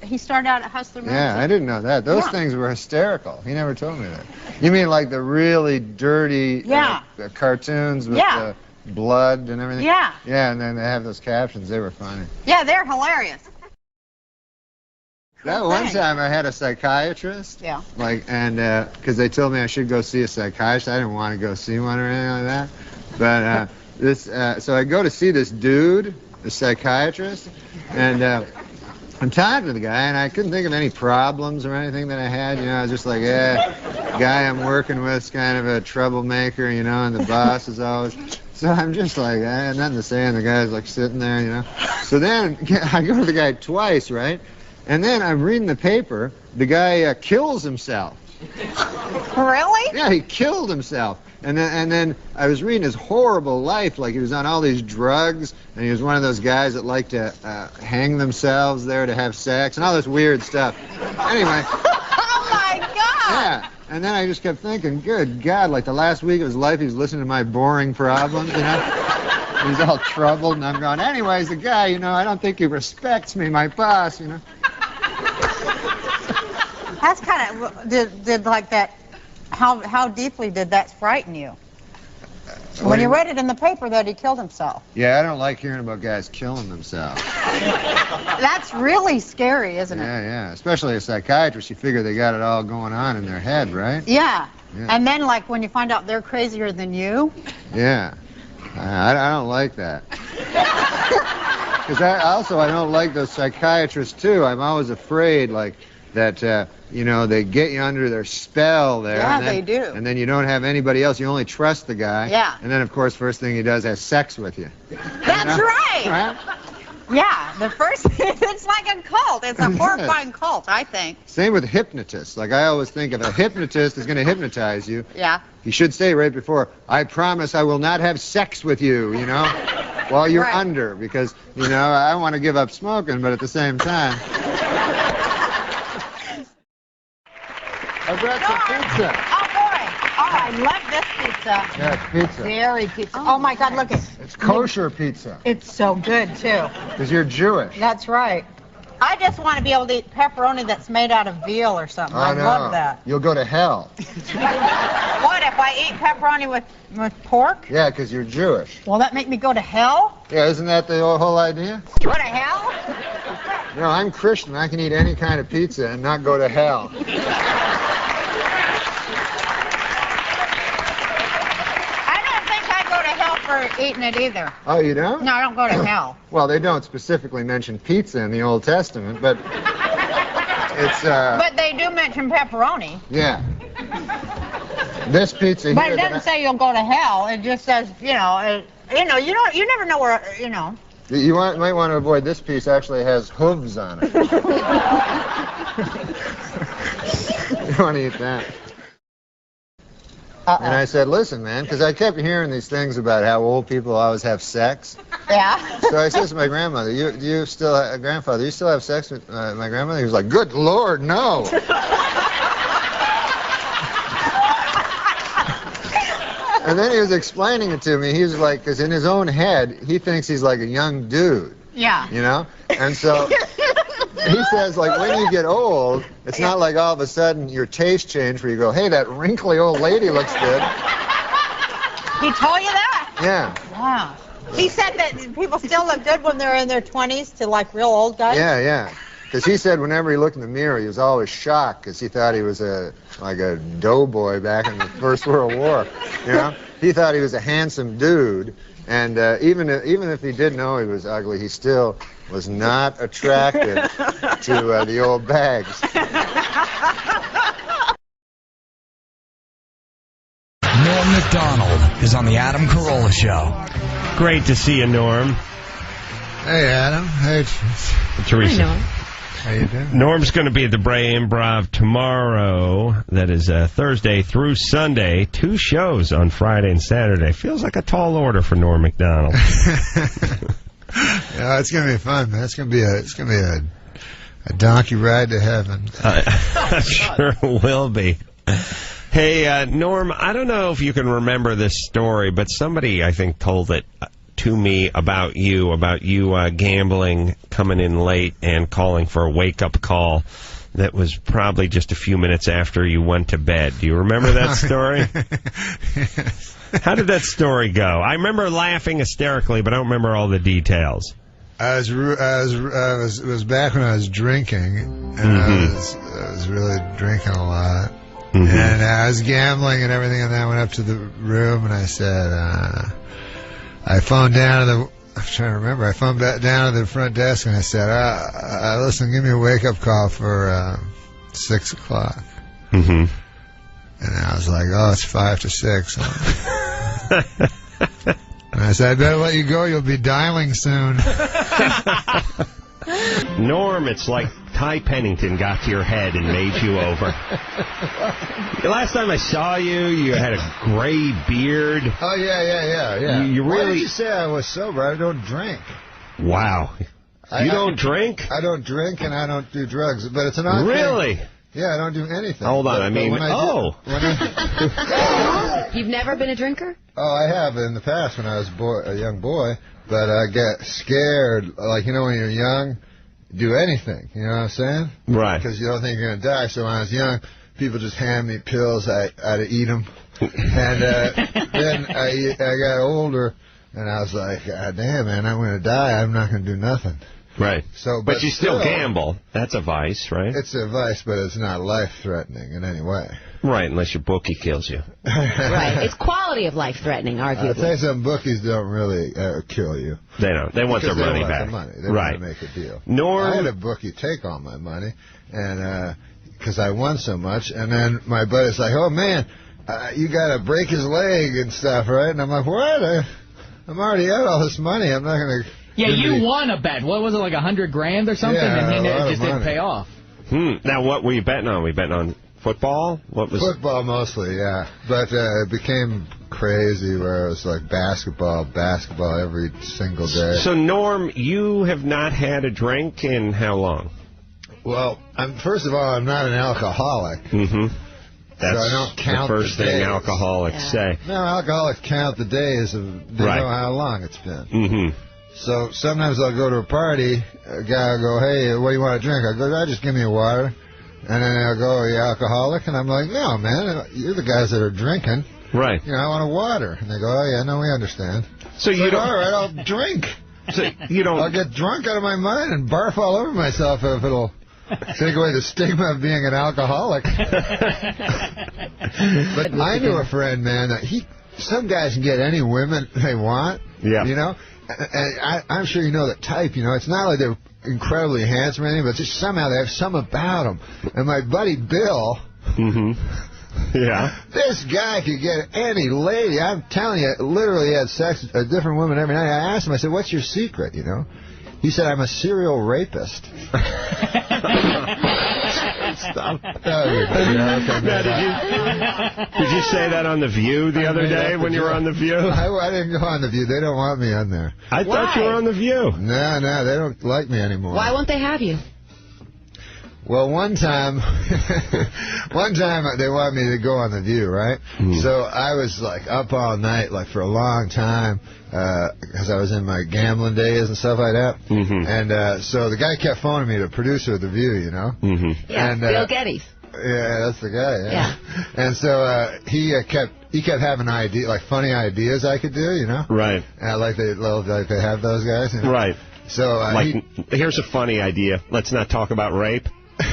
he started out at Hustler Magazine. Yeah, I didn't know that. Those things were hysterical. He never told me that. You mean like the really dirty cartoons with the blood and everything? Yeah. Yeah, and then they have those captions. They were funny. Yeah, they're hilarious. That one time I had a psychiatrist. Yeah. Like, and because they told me I should go see a psychiatrist. I didn't want to go see one or anything like that. But so I go to see this dude, the psychiatrist, and I'm talking to the guy, and I couldn't think of any problems or anything that I had. You know, I was just like, guy I'm working with is kind of a troublemaker, you know, and the boss is always. So I'm just like, nothing to say, and the guy's like sitting there, you know. So then I go to the guy twice, right? And then I'm reading the paper. The guy kills himself. Really? Yeah, he killed himself. And then I was reading his horrible life, like he was on all these drugs, and he was one of those guys that like to hang themselves there to have sex, and all this weird stuff. Anyway. Oh, my God! Yeah. And then I just kept thinking, good God, like the last week of his life, he was listening to my boring problems, you know? He's all troubled, and I'm going, anyways, the guy, you know, I don't think he respects me, my boss, you know? That's kind of, did like that, how deeply did that frighten you? When you read it in the paper that he killed himself. Yeah, I don't like hearing about guys killing themselves. That's really scary, isn't it? Yeah. Especially a psychiatrist, you figure they got it all going on in their head, right? Yeah. And then, like, when you find out they're crazier than you. Yeah. I don't like that. Because I don't like those psychiatrists, too. I'm always afraid, like, that, you know, they get you under their spell there. Yeah, and then, they do. And then you don't have anybody else. You only trust the guy. Yeah. And then, of course, first thing he does is have sex with you. That's right. Yeah, the first, it's like a cult. It's a horrifying cult, I think. Same with hypnotists. Like, I always think if a hypnotist is going to hypnotize you, he should say right before, I promise I will not have sex with you, you know, while you're under, because, you know, I want to give up smoking, but at the same time. I brought some pizza. Oh, boy. Oh, I love this pizza. Yeah, it's pizza. Dairy pizza. Oh, my God, look it. It's kosher pizza. It's so good, too. Because you're Jewish. That's right. I just want to be able to eat pepperoni that's made out of veal or something. I love that. You'll go to hell. What, if I eat pepperoni with pork? Yeah, because you're Jewish. Will that make me go to hell? Yeah, isn't that the whole idea? Go to hell? No, I'm Christian. I can eat any kind of pizza and not go to hell. For eating it either. Oh, you don't? No, I don't go to hell. Well, they don't specifically mention pizza in the Old Testament, but it's But they do mention pepperoni. Yeah. This pizza here. But it doesn't say you'll go to hell. It just says, you know, you never know where, you know. You might want to avoid this piece. Actually has hooves on it. You want to eat that? And I said, listen, man, because I kept hearing these things about how old people always have sex. Yeah. So I said to my grandmother, grandfather, do you still have sex with my grandmother? He was like, good Lord, no. And then he was explaining it to me. He was like, because in his own head, he thinks he's like a young dude. Yeah. You know? And so he says, like, when you get old, it's not like all of a sudden your taste change where you go, hey, that wrinkly old lady looks good. He told you that? Yeah. Wow. He said that people still look good when they're in their 20s to, like, real old guys? Yeah. Because he said whenever he looked in the mirror, he was always shocked because he thought he was like a doughboy back in the First World War. You know? He thought he was a handsome dude. And even if he did know he was ugly, he still was not attracted to the old bags. Norm Macdonald is on the Adam Carolla Show. Great to see you, Norm. Hey, Adam. Hey, Teresa. Hi, Norm. How you doing? Norm's going to be at the Bray Improv tomorrow. That is Thursday through Sunday. 2 shows on Friday and Saturday. Feels like a tall order for Norm Macdonald. Yeah, it's going to be fun, man. It's going to be A donkey ride to heaven. Sure will be. Hey, Norm, I don't know if you can remember this story, but somebody, I think, told it to me about you gambling, coming in late, and calling for a wake-up call that was probably just a few minutes after you went to bed. Do you remember that story? Yes. How did that story go? I remember laughing hysterically, but I don't remember all the details. It was back when I was drinking, and I was really drinking a lot. And I was gambling and everything, and then I went up to the room and I said, I phoned down to I'm trying to remember. I phoned back down to the front desk and I said, listen, give me a wake-up call for 6 o'clock. And I was like, oh, it's 5 to 6. And I said, I better let you go. You'll be dialing soon. Norm, it's like Ty Pennington got to your head and made you over. The last time I saw you, you had a gray beard. Oh, yeah. You really... Why did you say I was sober? I don't drink. Wow. You don't drink? I don't drink and I don't do drugs, but it's an odd Really? thing. Yeah, I don't do anything. Hold on, You've never been a drinker? Oh, I have in the past when I was a young boy, but I get scared, like, you know, when you're young, do anything, you know what I'm saying? Right. Because you don't think you're going to die, so when I was young, people just hand me pills, I'd eat them, and then I got older, and I was like, God damn, man, I'm going to die, I'm not going to do nothing. Right. So, but you still gamble. That's a vice, right? It's a vice, but it's not life-threatening in any way. Right, unless your bookie kills you. Right. It's quality of life-threatening, arguably. I'll tell you something, bookies don't really kill you. They don't. They want their money back. They want to make a deal. Norm, I had a bookie take all my money, and because I won so much, and then my buddy's like, oh, man, you got to break his leg and stuff, right? And I'm like, what? I'm already out all this money. I'm not going to... Yeah, you won a bet. What was it, like $100,000 or something? Yeah, and it just didn't pay off. Now, what were you betting on? Were you betting on football? What was football mostly, yeah. But it became crazy where it was like basketball every single day. So, Norm, you have not had a drink in how long? Well, first of all, I'm not an alcoholic. That's so I don't count the first thing alcoholics say. No, alcoholics count the days. They know how long it's been. So sometimes I'll go to a party, a guy will go, hey, what do you want to drink? I go, just give me a water. And then they'll go, are you alcoholic? And I'm like, no, man, you're the guys that are drinking. Right. You know, I want a water. And they go, oh, yeah, no, we understand. So you don't... All right, I'll drink. So you don't... I'll get drunk out of my mind and barf all over myself if it'll take away the stigma of being an alcoholic. But I knew a friend, man, that some guys can get any women they want, you know? And I'm sure you know that type, you know. It's not like they're incredibly handsome or anything, but just somehow they have something about them. And my buddy Bill, this guy could get any lady. I'm telling you, literally had sex with a different woman every night. I asked him, I said, what's your secret, you know? He said, I'm a serial rapist. Stop. Did you say that on The View the other day when you were on The View? I didn't go on The View. They don't want me on there. I thought you were on The View. No, they don't like me anymore. Why won't they have you? Well, one time they wanted me to go on The View, right? So I was like up all night, like for a long time, because I was in my gambling days and stuff like that. And so the guy kept phoning me, the producer of The View, you know? Yeah, and, Bill Geddes. Yeah, that's the guy. Yeah. And so he kept having ideas, like funny ideas I could do, you know? Right. Like they have those guys. You know? Right. So here's a funny idea. Let's not talk about rape.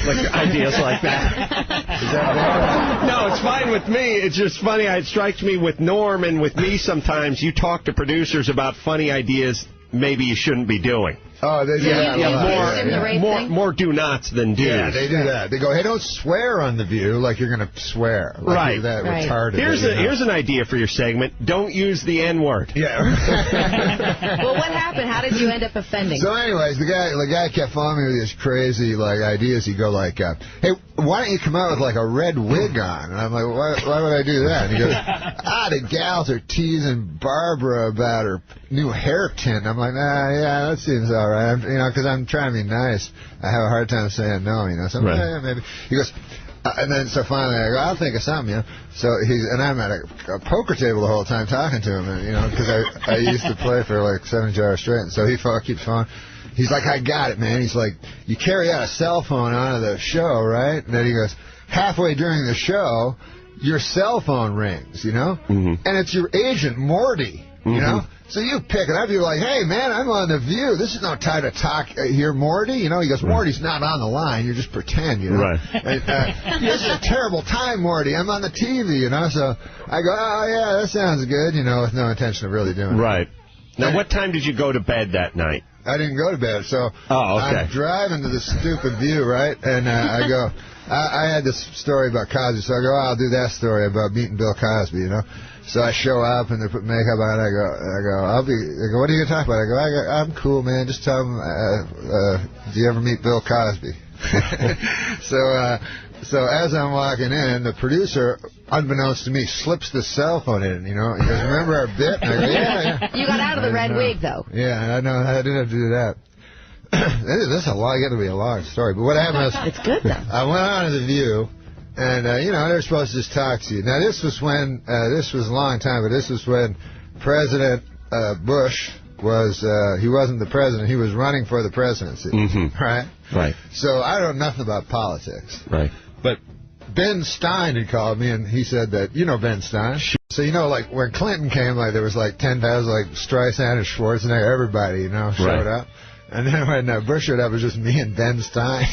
Like ideas like that. Is that bad? No, it's fine with me. It's just funny. It strikes me with Norm and with me sometimes. You talk to producers about funny ideas maybe you shouldn't be doing. Oh, they do that. More do nots than do's. Yeah, they do that. They go, hey, don't swear on The View like you're going to swear. Like right. That retarded. Here's an idea for your segment. Don't use the N-word. Yeah. Well, what happened? How did you end up offending? So anyways, the guy kept following me with these crazy ideas. He'd go like, hey, why don't you come out with like a red wig on? And I'm like, why would I do that? And he goes, the gals are teasing Barbara about her new hair tint. I'm like, yeah, that seems all right? Because I'm trying to be nice. I have a hard time saying no, So yeah, maybe. He goes, and then so finally I go, I'll think of something, So and I'm at a poker table the whole time talking to him, and, because I used to play for like 72 hours straight, and so he keeps phone. He's like, I got it, man. He's like, you carry out a cell phone onto the show, right? And then he goes, halfway during the show, your cell phone rings, and it's your agent, Morty, So you pick it up, you're like, hey, man, I'm on The View. This is no time to talk here, Morty. He goes, Morty's not on the line. You just pretend, Right. This is a terrible time, Morty. I'm on the TV, So I go, oh, yeah, that sounds good, with no intention of really doing it. Right. Now, what time did you go to bed that night? I didn't go to bed, so I'm driving to the stupid View, right? And I go, I had this story about Cosby, so I go, I'll do that story about meeting Bill Cosby, So I show up, and they put makeup on. I go, what are you going to talk about? I go, I'm cool, man. Just tell them, do you ever meet Bill Cosby? So as I'm walking in, the producer, unbeknownst to me, slips the cell phone in, He goes, remember our bit? And I go, yeah. You got out of the red wig, though. Yeah, I know. I didn't have to do that. This is got to be a long story. But what happened was, it's good, though. I went on to The View. And, they're supposed to just talk to you. Now, this was when, this was a long time, but this was when President Bush was, he wasn't the president, he was running for the presidency. Right? Right. So I don't know nothing about politics. Right. But Ben Stein had called me, and he said that, Ben Stein? So, like, when Clinton came, like, there was, like, 10,000, like, Streisand and Schwarzenegger, everybody, showed up. And then when Bush showed up, it was just me and Ben Stein.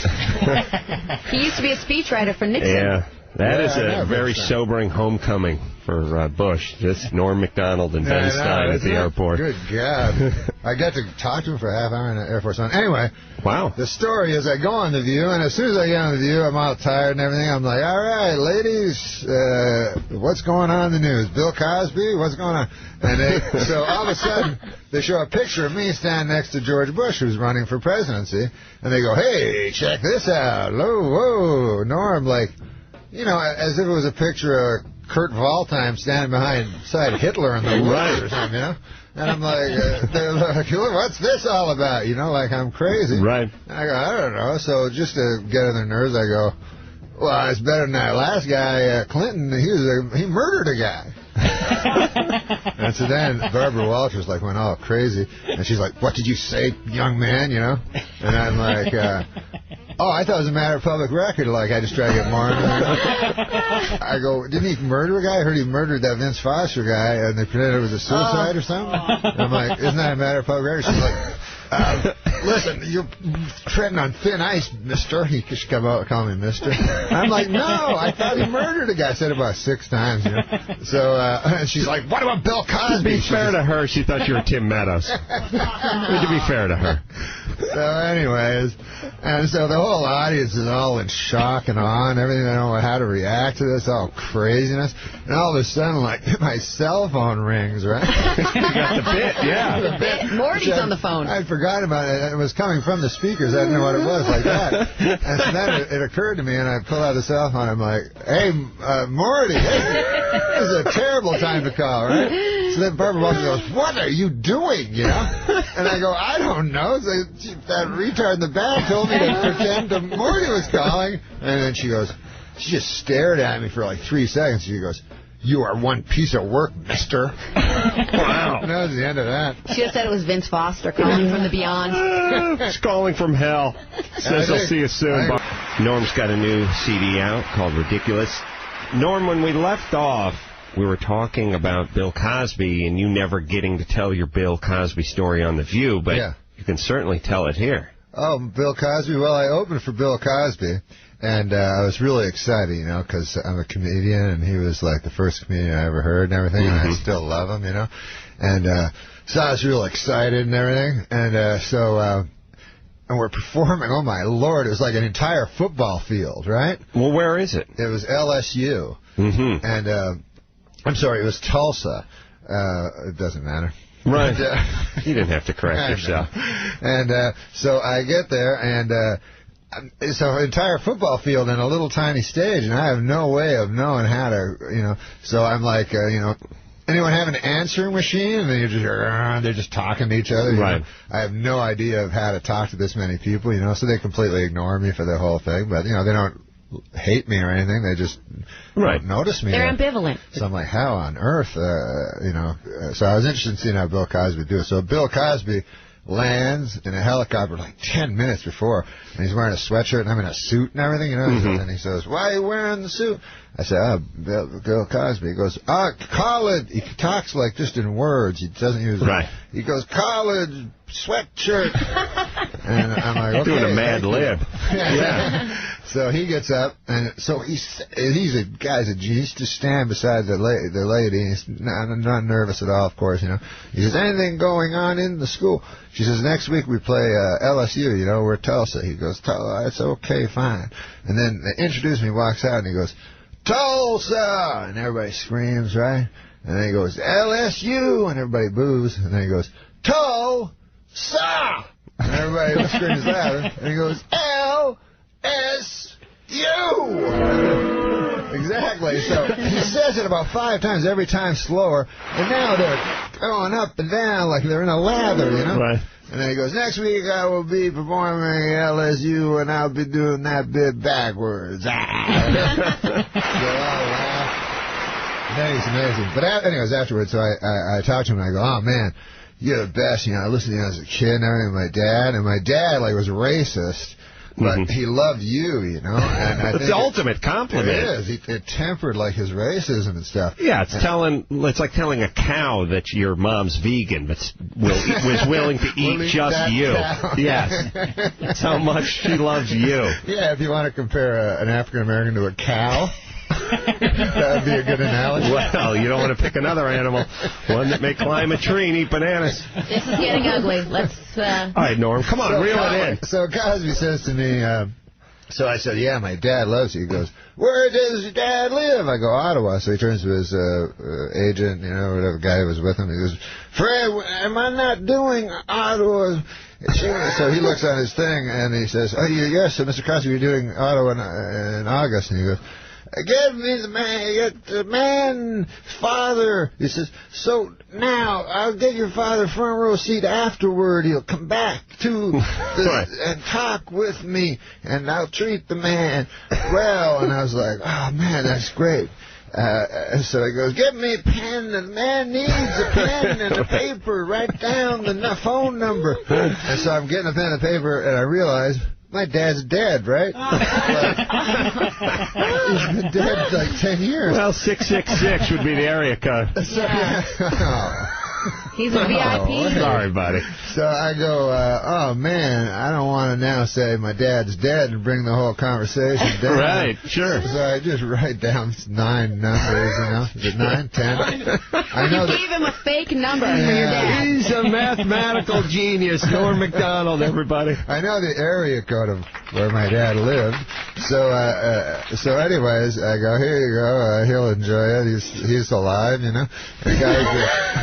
He used to be a speechwriter for Nixon. Yeah, that is a very sobering homecoming for Bush. Just Norm Macdonald and Ben Stein at the airport. Good God. I got to talk to him for a half hour in the Air Force One. Anyway, wow. The story is I go on The View, and as soon as I get on The View, I'm all tired and everything. I'm like, all right, ladies, what's going on in the news? Bill Cosby? What's going on? And so all of a sudden, they show a picture of me standing next to George Bush, who's running for presidency, and they go, hey, check this out. Whoa, Norm, like, as if it was a picture of Kurt Waldheim standing beside Hitler in the woods or something, And I'm like, they're like, what's this all about? Like I'm crazy. Right. And I go, I don't know. So just to get on their nerves, I go, well, it's better than that last guy, Clinton. He murdered a guy. And so then Barbara Walters went all crazy, and she's like, what did you say, young man? And I'm like, oh, I thought it was a matter of public record. Like, I just try to get more. I go, didn't he murder a guy? I heard he murdered that Vince Foster guy, and they pretended it was a suicide or something. And I'm like, isn't that a matter of public record? She's like, listen, you're treading on thin ice, mister. He should call me mister. I'm like, no, I thought he murdered a guy. I said it about 6 times, So, and she's like, what about Bill Cosby? To be fair to her, she thought you were Tim Meadows. To be fair to her. So anyways, and so the whole audience is all in shock and awe and everything. They don't know how to react to this, all craziness. And all of a sudden, like, my cell phone rings, right? You got the bit, yeah. The bit. Morty's on the phone. I'd forgotten about it. It was coming from the speakers. I didn't know what it was like that. And so then it occurred to me, and I pulled out the cell phone. I'm like, hey, Morty, this is a terrible time to call, right? So then Barbara Walters goes, what are you doing, And I go, I don't know. So that retard in the back told me to pretend Morty was calling. And then she goes, she just stared at me for like 3 seconds. She goes, you are one piece of work, mister. Wow. And that was the end of that. She just said it was Vince Foster calling from the beyond. He's calling from hell. Says I'll see you soon. Norm's got a new CD out called Ridiculous. Norm, when we left off, we were talking about Bill Cosby and you never getting to tell your Bill Cosby story on The View, but you can certainly tell it here. Oh, Bill Cosby? Well, I opened for Bill Cosby, and I was really excited, because I'm a comedian, and he was like the first comedian I ever heard and everything, and I still love him, And so I was real excited and everything, and and we're performing, oh my Lord, it was like an entire football field, right? Well, where is it? It was LSU, and I'm sorry, it was Tulsa. It doesn't matter. Right. You didn't have to correct yourself. And so I get there, and so an entire football field in a little tiny stage, and I have no way of knowing how to, so I'm like, anyone have an answering machine? And then you're just, they're just talking to each other. Right. Know? I have no idea of how to talk to this many people, so they completely ignore me for the whole thing. But, they don't hate me or anything. They just don't notice me. They're ambivalent. So I'm like, how on earth, So I was interested in seeing how Bill Cosby would do it. So Bill Cosby lands in a helicopter like 10 minutes before, and he's wearing a sweatshirt, and I'm in a suit and everything, And he says, "Why are you wearing the suit?" I said, Bill Cosby. He goes, college. He talks like just in words. He doesn't use He goes, college sweatshirt. And I'm like, okay. Doing a Mad Lib. Yeah. So he gets up, and so he's a guy's a genius. He's just stand beside the lady. He's not nervous at all, of course, He says, anything going on in the school? She says, next week we play LSU, we're Tulsa. He goes, that's okay, fine. And then they introduce me, walks out, and he goes, Tulsa! And everybody screams, right? And then he goes, LSU! And everybody boos. And then he goes, Tulsa! And everybody screams louder. And he goes, LSU! Exactly. So he says it about 5 times, every time slower. And now they're going up and down like they're in a lather, Right. And then he goes, next week I will be performing LSU, and I'll be doing that bit backwards. They all laugh. It's amazing. But anyways, afterwards, so I talked to him, and I go, oh, man, you're the best. I listened to you as a kid and everything, and my dad, was racist. But he loved you, And I think it's the ultimate compliment. It is. It tempered his racism and stuff. Yeah, it's like telling a cow that your mom's vegan, but was willing to eat just you. Cow. Yes. That's how much she loves you. Yeah, if you want to compare an African American to a cow. That would be a good analogy. Well, you don't want to pick another animal, one that may climb a tree and eat bananas. This is getting ugly. Let's. All right, Norm, come on, reel it in. So Cosby says to me, so I said, yeah, my dad loves you. He goes, where does your dad live? I go, Ottawa. So he turns to his agent, whatever guy who was with him. He goes, Fred, am I not doing Ottawa? So he looks on his thing and he says, oh, yes, Mr. Cosby, you're doing Ottawa in August. And he goes, give me the man, father. He says, so now I'll get your father front row seat afterward. He'll come back and talk with me, and I'll treat the man well. And I was like, oh, man, that's great. So he goes, give me a pen. The man needs a pen and a paper. Write down the phone number. And so I'm getting a pen and paper, and I realize my dad's dead, right? He's been dead like 10 years. Well, 666 would be the area code. He's a VIP. Sorry, buddy. So I go, oh, man, I don't want to now say my dad's dead and bring the whole conversation down. Right, sure. So I just write down 9 numbers, Is it 9, 10? I know you gave him a fake number for your dad. He's a mathematical genius, Norm Macdonald, everybody. I know the area code of where my dad lived. So anyways, I go, here you go. He'll enjoy it. He's alive, The guy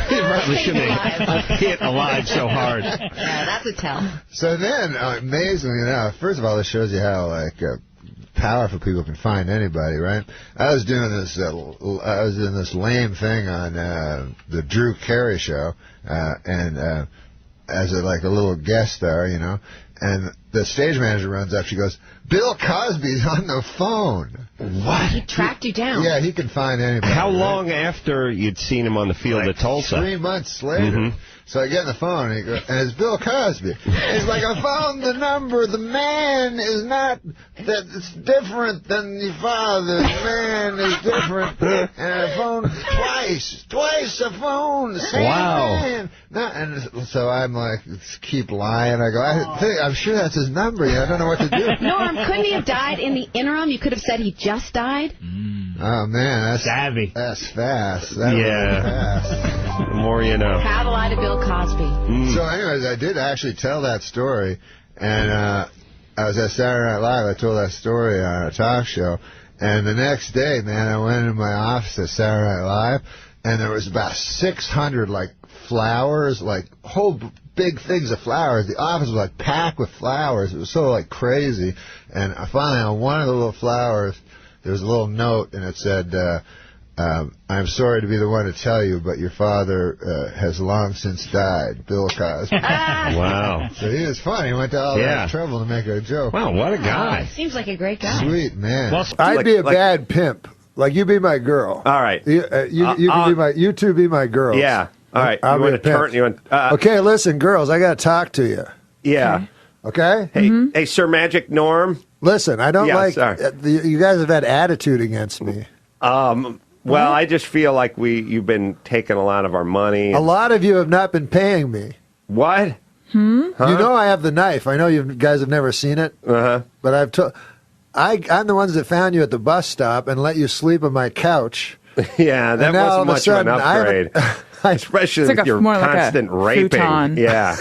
he probably shouldn't have hit alive so hard. Yeah, that's a tell. So then, amazingly enough, first of all, this shows you how powerful people can find anybody, right? I was doing this lame thing on the Drew Carey show, and as a little guest star, and the stage manager runs up. She goes, Bill Cosby's on the phone. What? He tracked you down. Yeah, he can find anybody. How long after you'd seen him on the field at Tulsa? 3 months later. So I get on the phone, and it's Bill Cosby. He's like, I found the number. The man is not, it's different than the father. The man is different. And I phoned twice I phoned the same man. And so I'm like, keep lying. I go, I'm sure that's his number. I don't know what to do. Norm, couldn't he have died in the interim? You could have said he just died. Oh, man, that's savvy. That's fast. That was fast. The more you know. How to lie to Bill Cosby. So anyways, I did actually tell that story, and I was at Saturday Night Live. I told that story on a talk show, and the next day, man, I went into my office at Saturday Night Live, and there was about 600, flowers, whole big things of flowers. The office was, packed with flowers. It was so, crazy, and finally, on one of the little flowers, there was a little note, and it said, I'm sorry to be the one to tell you, but your father has long since died, Bill Cosby. Wow. So he was funny. He went to all that trouble to make a joke. Wow, what a guy. Seems like a great guy. Sweet man. Well, I'd be a bad pimp. Like, you be my girl. All right. You two be my girls. Yeah. All right. I'll you be want to turn? You want? Okay, listen, girls, I got to talk to you. Yeah. Okay? Hey, hey, Sir Magic Norm. Listen, I don't like... you guys have had attitude against me. Well, I just feel like you've been taking a lot of our money. A lot of you have not been paying me. What? Huh? You know I have the knife. I know you guys have never seen it. But I'm the ones that found you at the bus stop and let you sleep on my couch. Yeah, that wasn't much of an upgrade. Especially with your constant raping. Futon. Yeah.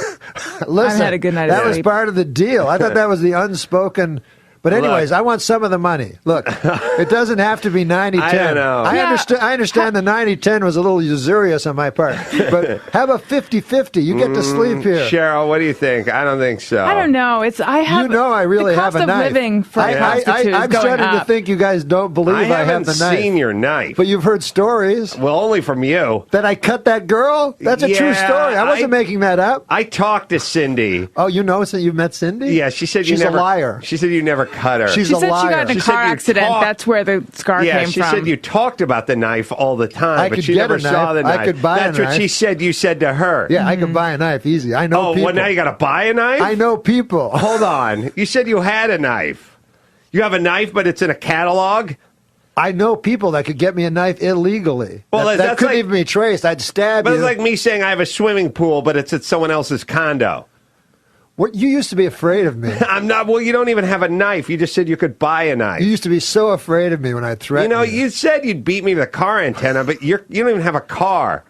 Listen, I've had a good night of that was sleep. part of the deal. I thought that was the unspoken... But anyways, I want some of the money. Look, it doesn't have to be 90-10. I don't know. I understand the 90-10 was a little usurious on my part. But have a 50-50. You get to sleep here. Cheryl, what do you think? I don't think so. I don't know. I really have a knife. The cost of living for prostitutes I'm starting to think you guys don't believe I have the knife. I haven't seen your knife. But you've heard stories. Well, only from you. That I cut that girl? That's a true story. I wasn't making that up. I talked to Cindy. Oh, you know you met Cindy? Yeah, she said she's you never... a liar. She said you never cut her. She's a liar. She got in a car accident. That's where the scar came from. Yeah, she said you talked about the knife all the time, but she get never a knife. saw the knife. I could buy That's a what knife. she said you said to her. Yeah, I could buy a knife easy. I know people. Well, now you got to buy a knife? I know people. Hold on. You said you had a knife. You have a knife, but it's in a catalog? I know people that could get me a knife illegally. Well, that couldn't even be traced. I'd stab you. you. But it's like me saying I have a swimming pool, but it's at someone else's condo. What, you used to be afraid of me. I'm not. Well, you don't even have a knife. You just said you could buy a knife. You used to be so afraid of me when I threatened you. You said you'd beat me with a car antenna, but you don't even have a car.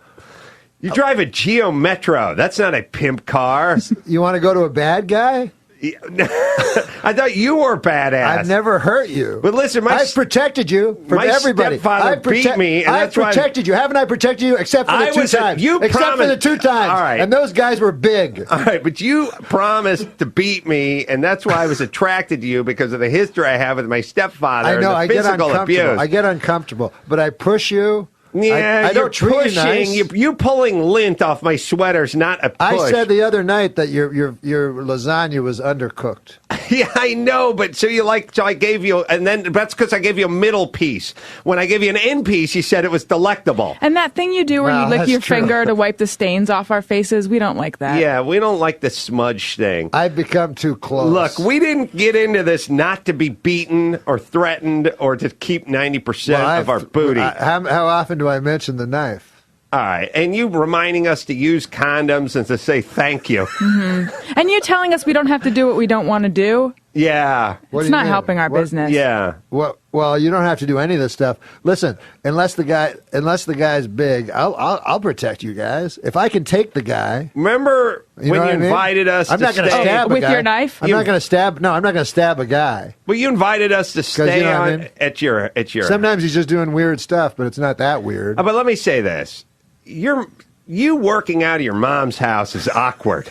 You drive a Geo Metro. That's not a pimp car. You want to go to a bad guy? I thought you were badass. I've never hurt you. But listen, I've protected you from everybody. Stepfather beat me, and I've protected you. Haven't I protected you? Except for the two times. Except for the 2 times. All right. And those guys were big. All right, but you promised to beat me, and that's why I was attracted to you, because of the history I have with my stepfather. I know. And the physical abuse. I get uncomfortable, but I push you. Yeah, I don't treat you nice. You pulling lint off my sweater's not a push. I said the other night that your lasagna was undercooked. Yeah, I know, but so I gave you, and then that's because I gave you a middle piece. When I gave you an end piece, you said it was delectable. And that thing you do where you lick your finger to wipe the stains off our faces, we don't like that. Yeah, we don't like the smudge thing. I've become too close. Look, we didn't get into this not to be beaten or threatened or to keep 90% of our booty. How often do I mention the knife? All right, and you reminding us to use condoms and to say thank you. Mm-hmm. And you telling us we don't have to do what we don't want to do? Yeah. It's not helping our business. Yeah. Well, you don't have to do any of this stuff. Listen, unless the guy's big, I'll protect you guys. If I can take the guy. Remember when you invited us I'm not going to stab a guy. With your knife? I'm not going to stab. No, I'm not going to stab a guy. Well, you invited us to stay at your. Sometimes he's just doing weird stuff, but it's not that weird. But let me say this. You working out of your mom's house is awkward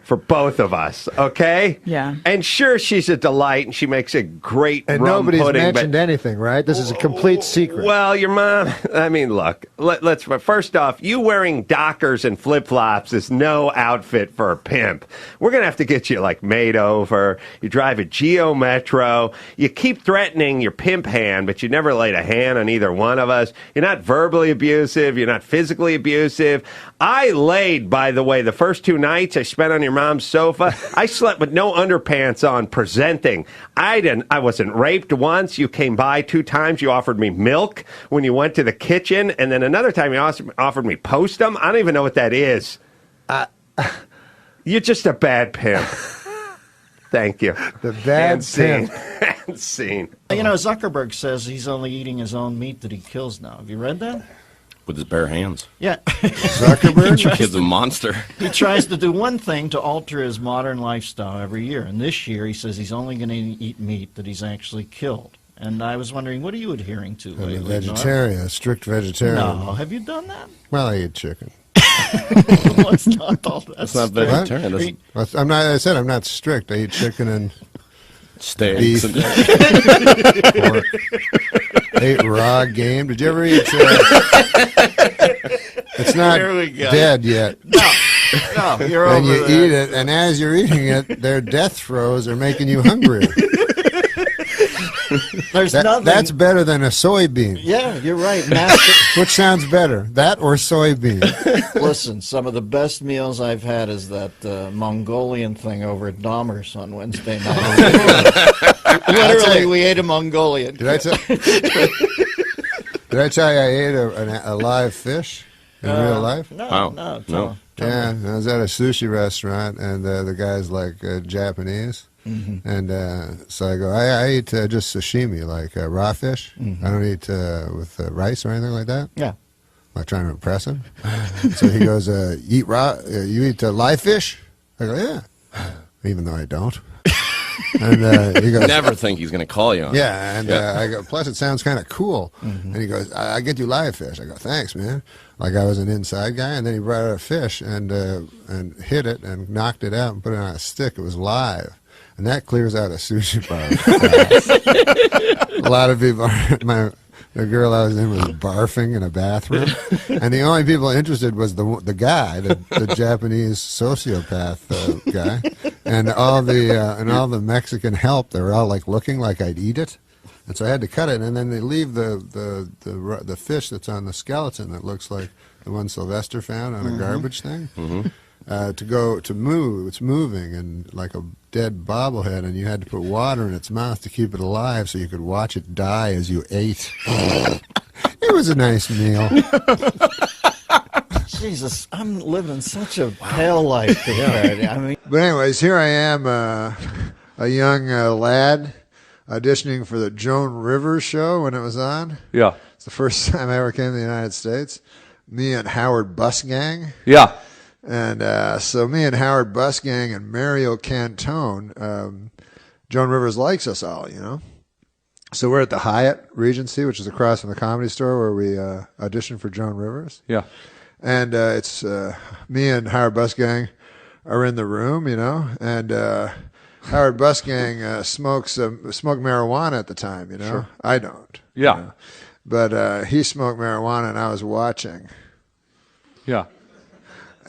for both of us, okay? Yeah. And sure, she's a delight, and she makes a great and rum nobody's pudding. Mentioned anything, right? This is a complete secret. Well, your mom, I mean, look, let's first off, you wearing Dockers and flip-flops is no outfit for a pimp. We're going to have to get you, made over. You drive a Geo Metro. You keep threatening your pimp hand, but you never laid a hand on either one of us. You're not verbally abusive. You're not physically abusive. I laid, by the way, the first 2 nights I spent on your mom's sofa. I slept with no underpants on, presenting. I wasn't raped once. You came by 2 times. You offered me milk when you went to the kitchen, and then another time you offered me postum. I don't even know what that is. You're just a bad pimp. Thank you. The bad scene. pimp. Scene. You know, Zuckerberg says he's only eating his own meat that he kills now. Have you read that? With his bare hands. Yeah. Zuckerberg? The kid's a monster. He tries to do one thing to alter his modern lifestyle every year. And this year he says he's only going to eat meat that he's actually killed. And I was wondering, what are you adhering to lately? I'm a vegetarian, a strict vegetarian. No, have you done that? Well, I eat chicken. Well, it's not all that. That's not vegetarian. I'm not. I said I'm not strict. I eat chicken and Steaks. beef, pork. Ate raw game. Did you ever eat? It's not dead yet. No, you're and over you there. eat it, and as you're eating it, their death throes are making you hungrier. There's nothing. That's better than a soybean. Yeah, you're right. Which sounds better, that or soybean? Listen, some of the best meals I've had is that Mongolian thing over at Dahmer's on Wednesday night. Literally, we ate a Mongolian. Did I tell you I ate a live fish in real life? No. Yeah, I was at a sushi restaurant, and the guy's like Japanese. Mm-hmm. And so I go, I eat just sashimi, like raw fish. Mm-hmm. I don't eat with rice or anything like that. Yeah. I'm trying to impress him. So he goes, you eat live fish? I go, yeah. Even though I don't. And he goes, never think he's going to call you on it. Yeah, and I go, plus it sounds kind of cool. Mm-hmm. And he goes, I get you live fish. I go, thanks, man. Like I was an inside guy, and then he brought out a fish and hit it and knocked it out and put it on a stick. It was live. And that clears out a sushi bar. A lot of people, the girl I was in was barfing in a bathroom, and the only people interested was the guy, the Japanese sociopath guy, and all the Mexican help. They were all like looking like I'd eat it, and so I had to cut it. And then they leave the fish that's on the skeleton that looks like the one Sylvester found on a garbage thing. Mm-hmm. To move. It's moving and like a dead bobblehead, and you had to put water in its mouth to keep it alive so you could watch it die as you ate. It was a nice meal. Jesus, I'm living such a hell life compared. I mean, but anyways, here I am, a young lad auditioning for the Joan Rivers show when it was on. Yeah. It's the first time I ever came to the United States. Me and Howard Busgang. Yeah. And so me and Howard Busgang and Mario Cantone, Joan Rivers likes us all, you know. So we're at the Hyatt Regency, which is across from the Comedy Store, where we auditioned for Joan Rivers. Yeah. And it's me and Howard Busgang are in the room, you know, and Howard Busgang smoked marijuana at the time, you know. Sure. I don't. Yeah. You know? But he smoked marijuana, and I was watching. Yeah.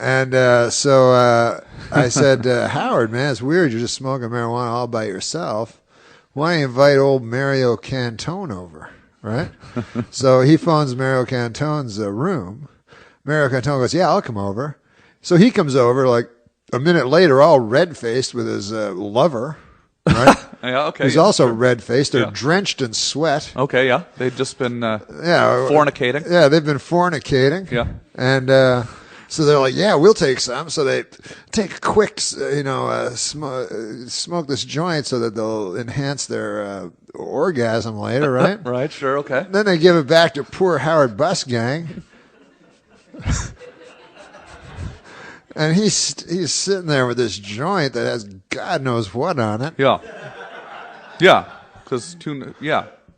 And so I said, Howard, man, it's weird. You're just smoking marijuana all by yourself. Why don't you invite old Mario Cantone over, right? So he phones Mario Cantone's room. Mario Cantone goes, yeah, I'll come over. So he comes over like a minute later, all red-faced with his lover, right? Yeah, okay. He's also red-faced. They're drenched in sweat. Okay, yeah. They've just been fornicating. Yeah, they've been fornicating. Yeah. And so they're like, yeah, we'll take some. So they take a quick, smoke this joint so that they'll enhance their orgasm later, right? Right, sure, okay. Then they give it back to poor Howard Busgang. And he's sitting there with this joint that has God knows what on it. Yeah. Yeah.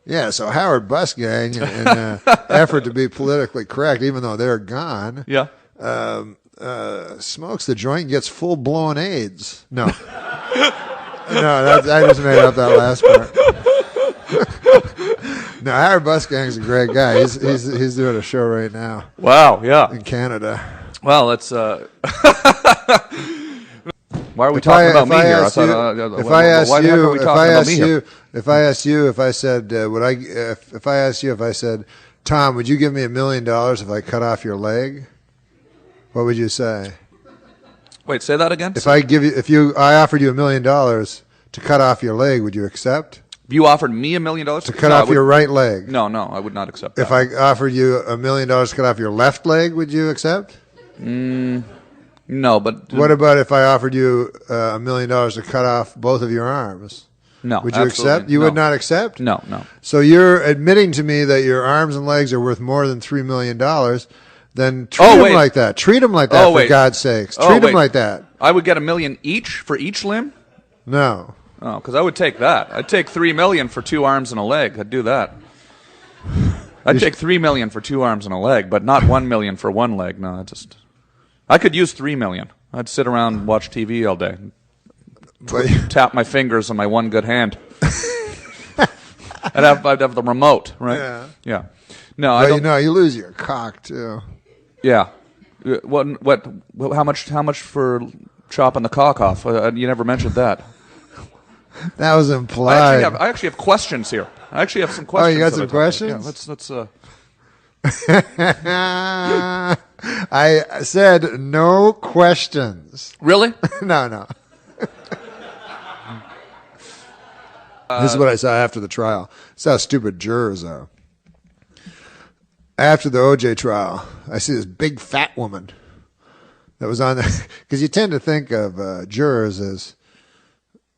Yeah, so Howard Busgang, in an effort to be politically correct, even though they're gone, smokes the joint and gets full-blown AIDS. No. No, I just made up that last part. No, Howard Busgang's a great guy. He's doing a show right now. Wow, yeah. In Canada. Well, let's... Why are we talking about me here? If I asked you, Tom, would you give me $1 million if I cut off your leg? What would you say? Wait, say that again. If I offered you $1 million to cut off your leg, would you accept? If you offered me $1 million to cut off your right leg? No, I would not accept that. If I offered you $1 million to cut off your left leg, would you accept? No, but... What about if I offered you $1 million to cut off both of your arms? No, would you accept? You would not accept? No. So you're admitting to me that your arms and legs are worth more than $3 million. Then treat them like that. Treat them like that, for God's sakes. Treat them like that. I would get $1 million each for each limb? No. Oh, because I would take that. I'd take $3 million for 2 arms and a leg. I'd do that. I'd take $3 million for 2 arms and a leg, but not $1 million for 1 leg. No, I could use $3 million. I'd sit around and watch TV all day. tap my fingers on my one good hand. I'd have the remote, right? Yeah. No, I don't. You lose your cock too. Yeah. What? How much for chopping the cock off? You never mentioned that. That was implied. I actually have questions here. I actually have some questions. Oh, you got some questions? Yeah. Let's. I said no questions. Really? No. This is what I saw after the trial. This is how stupid jurors are. After the O.J. trial, I see this big fat woman that was on there. Because you tend to think of jurors as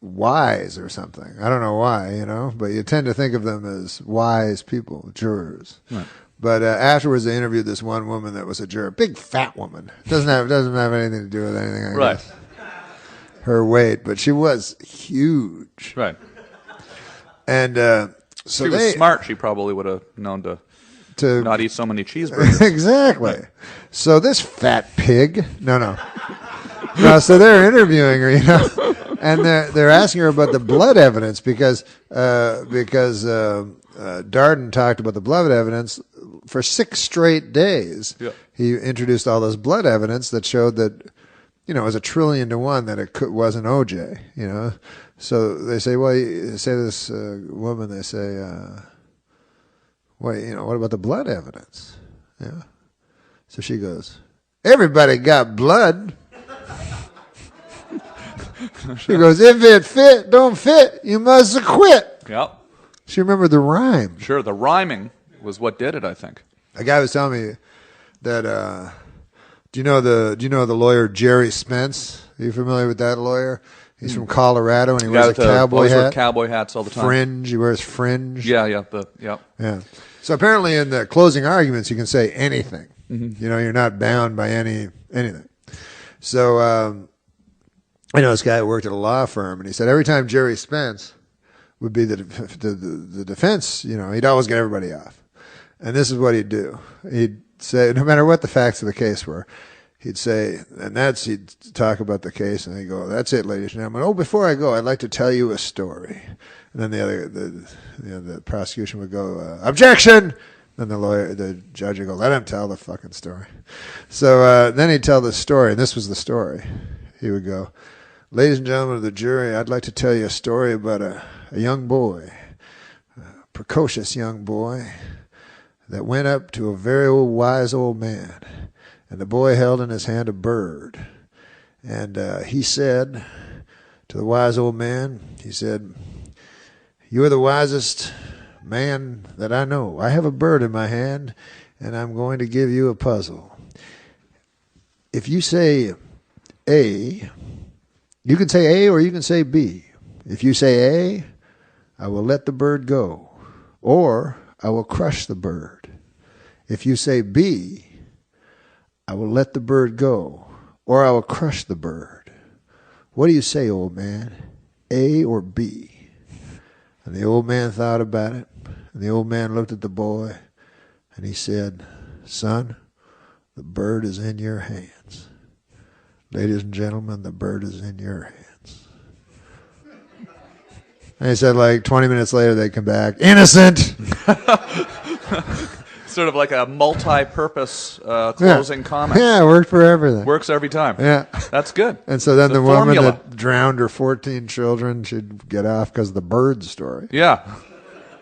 wise or something. I don't know why, but you tend to think of them as wise people, jurors. Right. But afterwards, they interviewed this one woman that was a juror, big fat woman. Doesn't have anything to do with anything. I guess. Her weight, but she was huge. Right. And so she was smart. She probably would have known to not eat so many cheeseburgers. Exactly. So this fat pig. No. So they're interviewing her, and they're asking her about the blood evidence because Darden talked about the blood evidence for 6 straight days. Yeah. He introduced all this blood evidence that showed that, it was 1 trillion to 1 that it wasn't OJ. So they say, well, you say this woman, they say, well, what about the blood evidence? Yeah. So she goes, everybody got blood. She goes, if it don't fit, you must acquit. Yep. She remembered the rhyme. Sure, the rhyming was what did it, I think. A guy was telling me that, do you know the lawyer Jerry Spence? Are you familiar with that lawyer? He's from Colorado, and he wears a cowboy hat. Cowboy hats all the time. Fringe. He wears fringe. Yeah. Yeah. So apparently in the closing arguments, you can say anything. Mm-hmm. You're not bound by anything. So I know this guy who worked at a law firm, and he said every time Jerry Spence would be the defense, he'd always get everybody off. And this is what he'd do. He'd say, no matter what the facts of the case were, he'd say, he'd talk about the case, and he'd go, that's it, ladies and gentlemen. Oh, before I go, I'd like to tell you a story. And then the prosecution would go, objection! Then the judge would go, let him tell the fucking story. So then he'd tell the story, and this was the story. He would go, ladies and gentlemen of the jury, I'd like to tell you a story about a young boy, a precocious young boy, that went up to a very wise old man. And the boy held in his hand a bird. And he said to the wise old man, he said, you are the wisest man that I know. I have a bird in my hand, and I'm going to give you a puzzle. If you say A, you can say A or you can say B. If you say A, I will let the bird go, or I will crush the bird. If you say B, I will let the bird go, or I will crush the bird. What do you say, old man? A or B? And the old man thought about it, and the old man looked at the boy, and he said, son, the bird is in your hands. Ladies and gentlemen, the bird is in your hands. And he said, 20 minutes later, they come back, innocent! Sort of like a multi-purpose closing comment. Yeah, it worked for everything. Works every time. Yeah. That's good. And so then the woman formula. that drowned her 14 children, she'd get off because of the bird story. Yeah.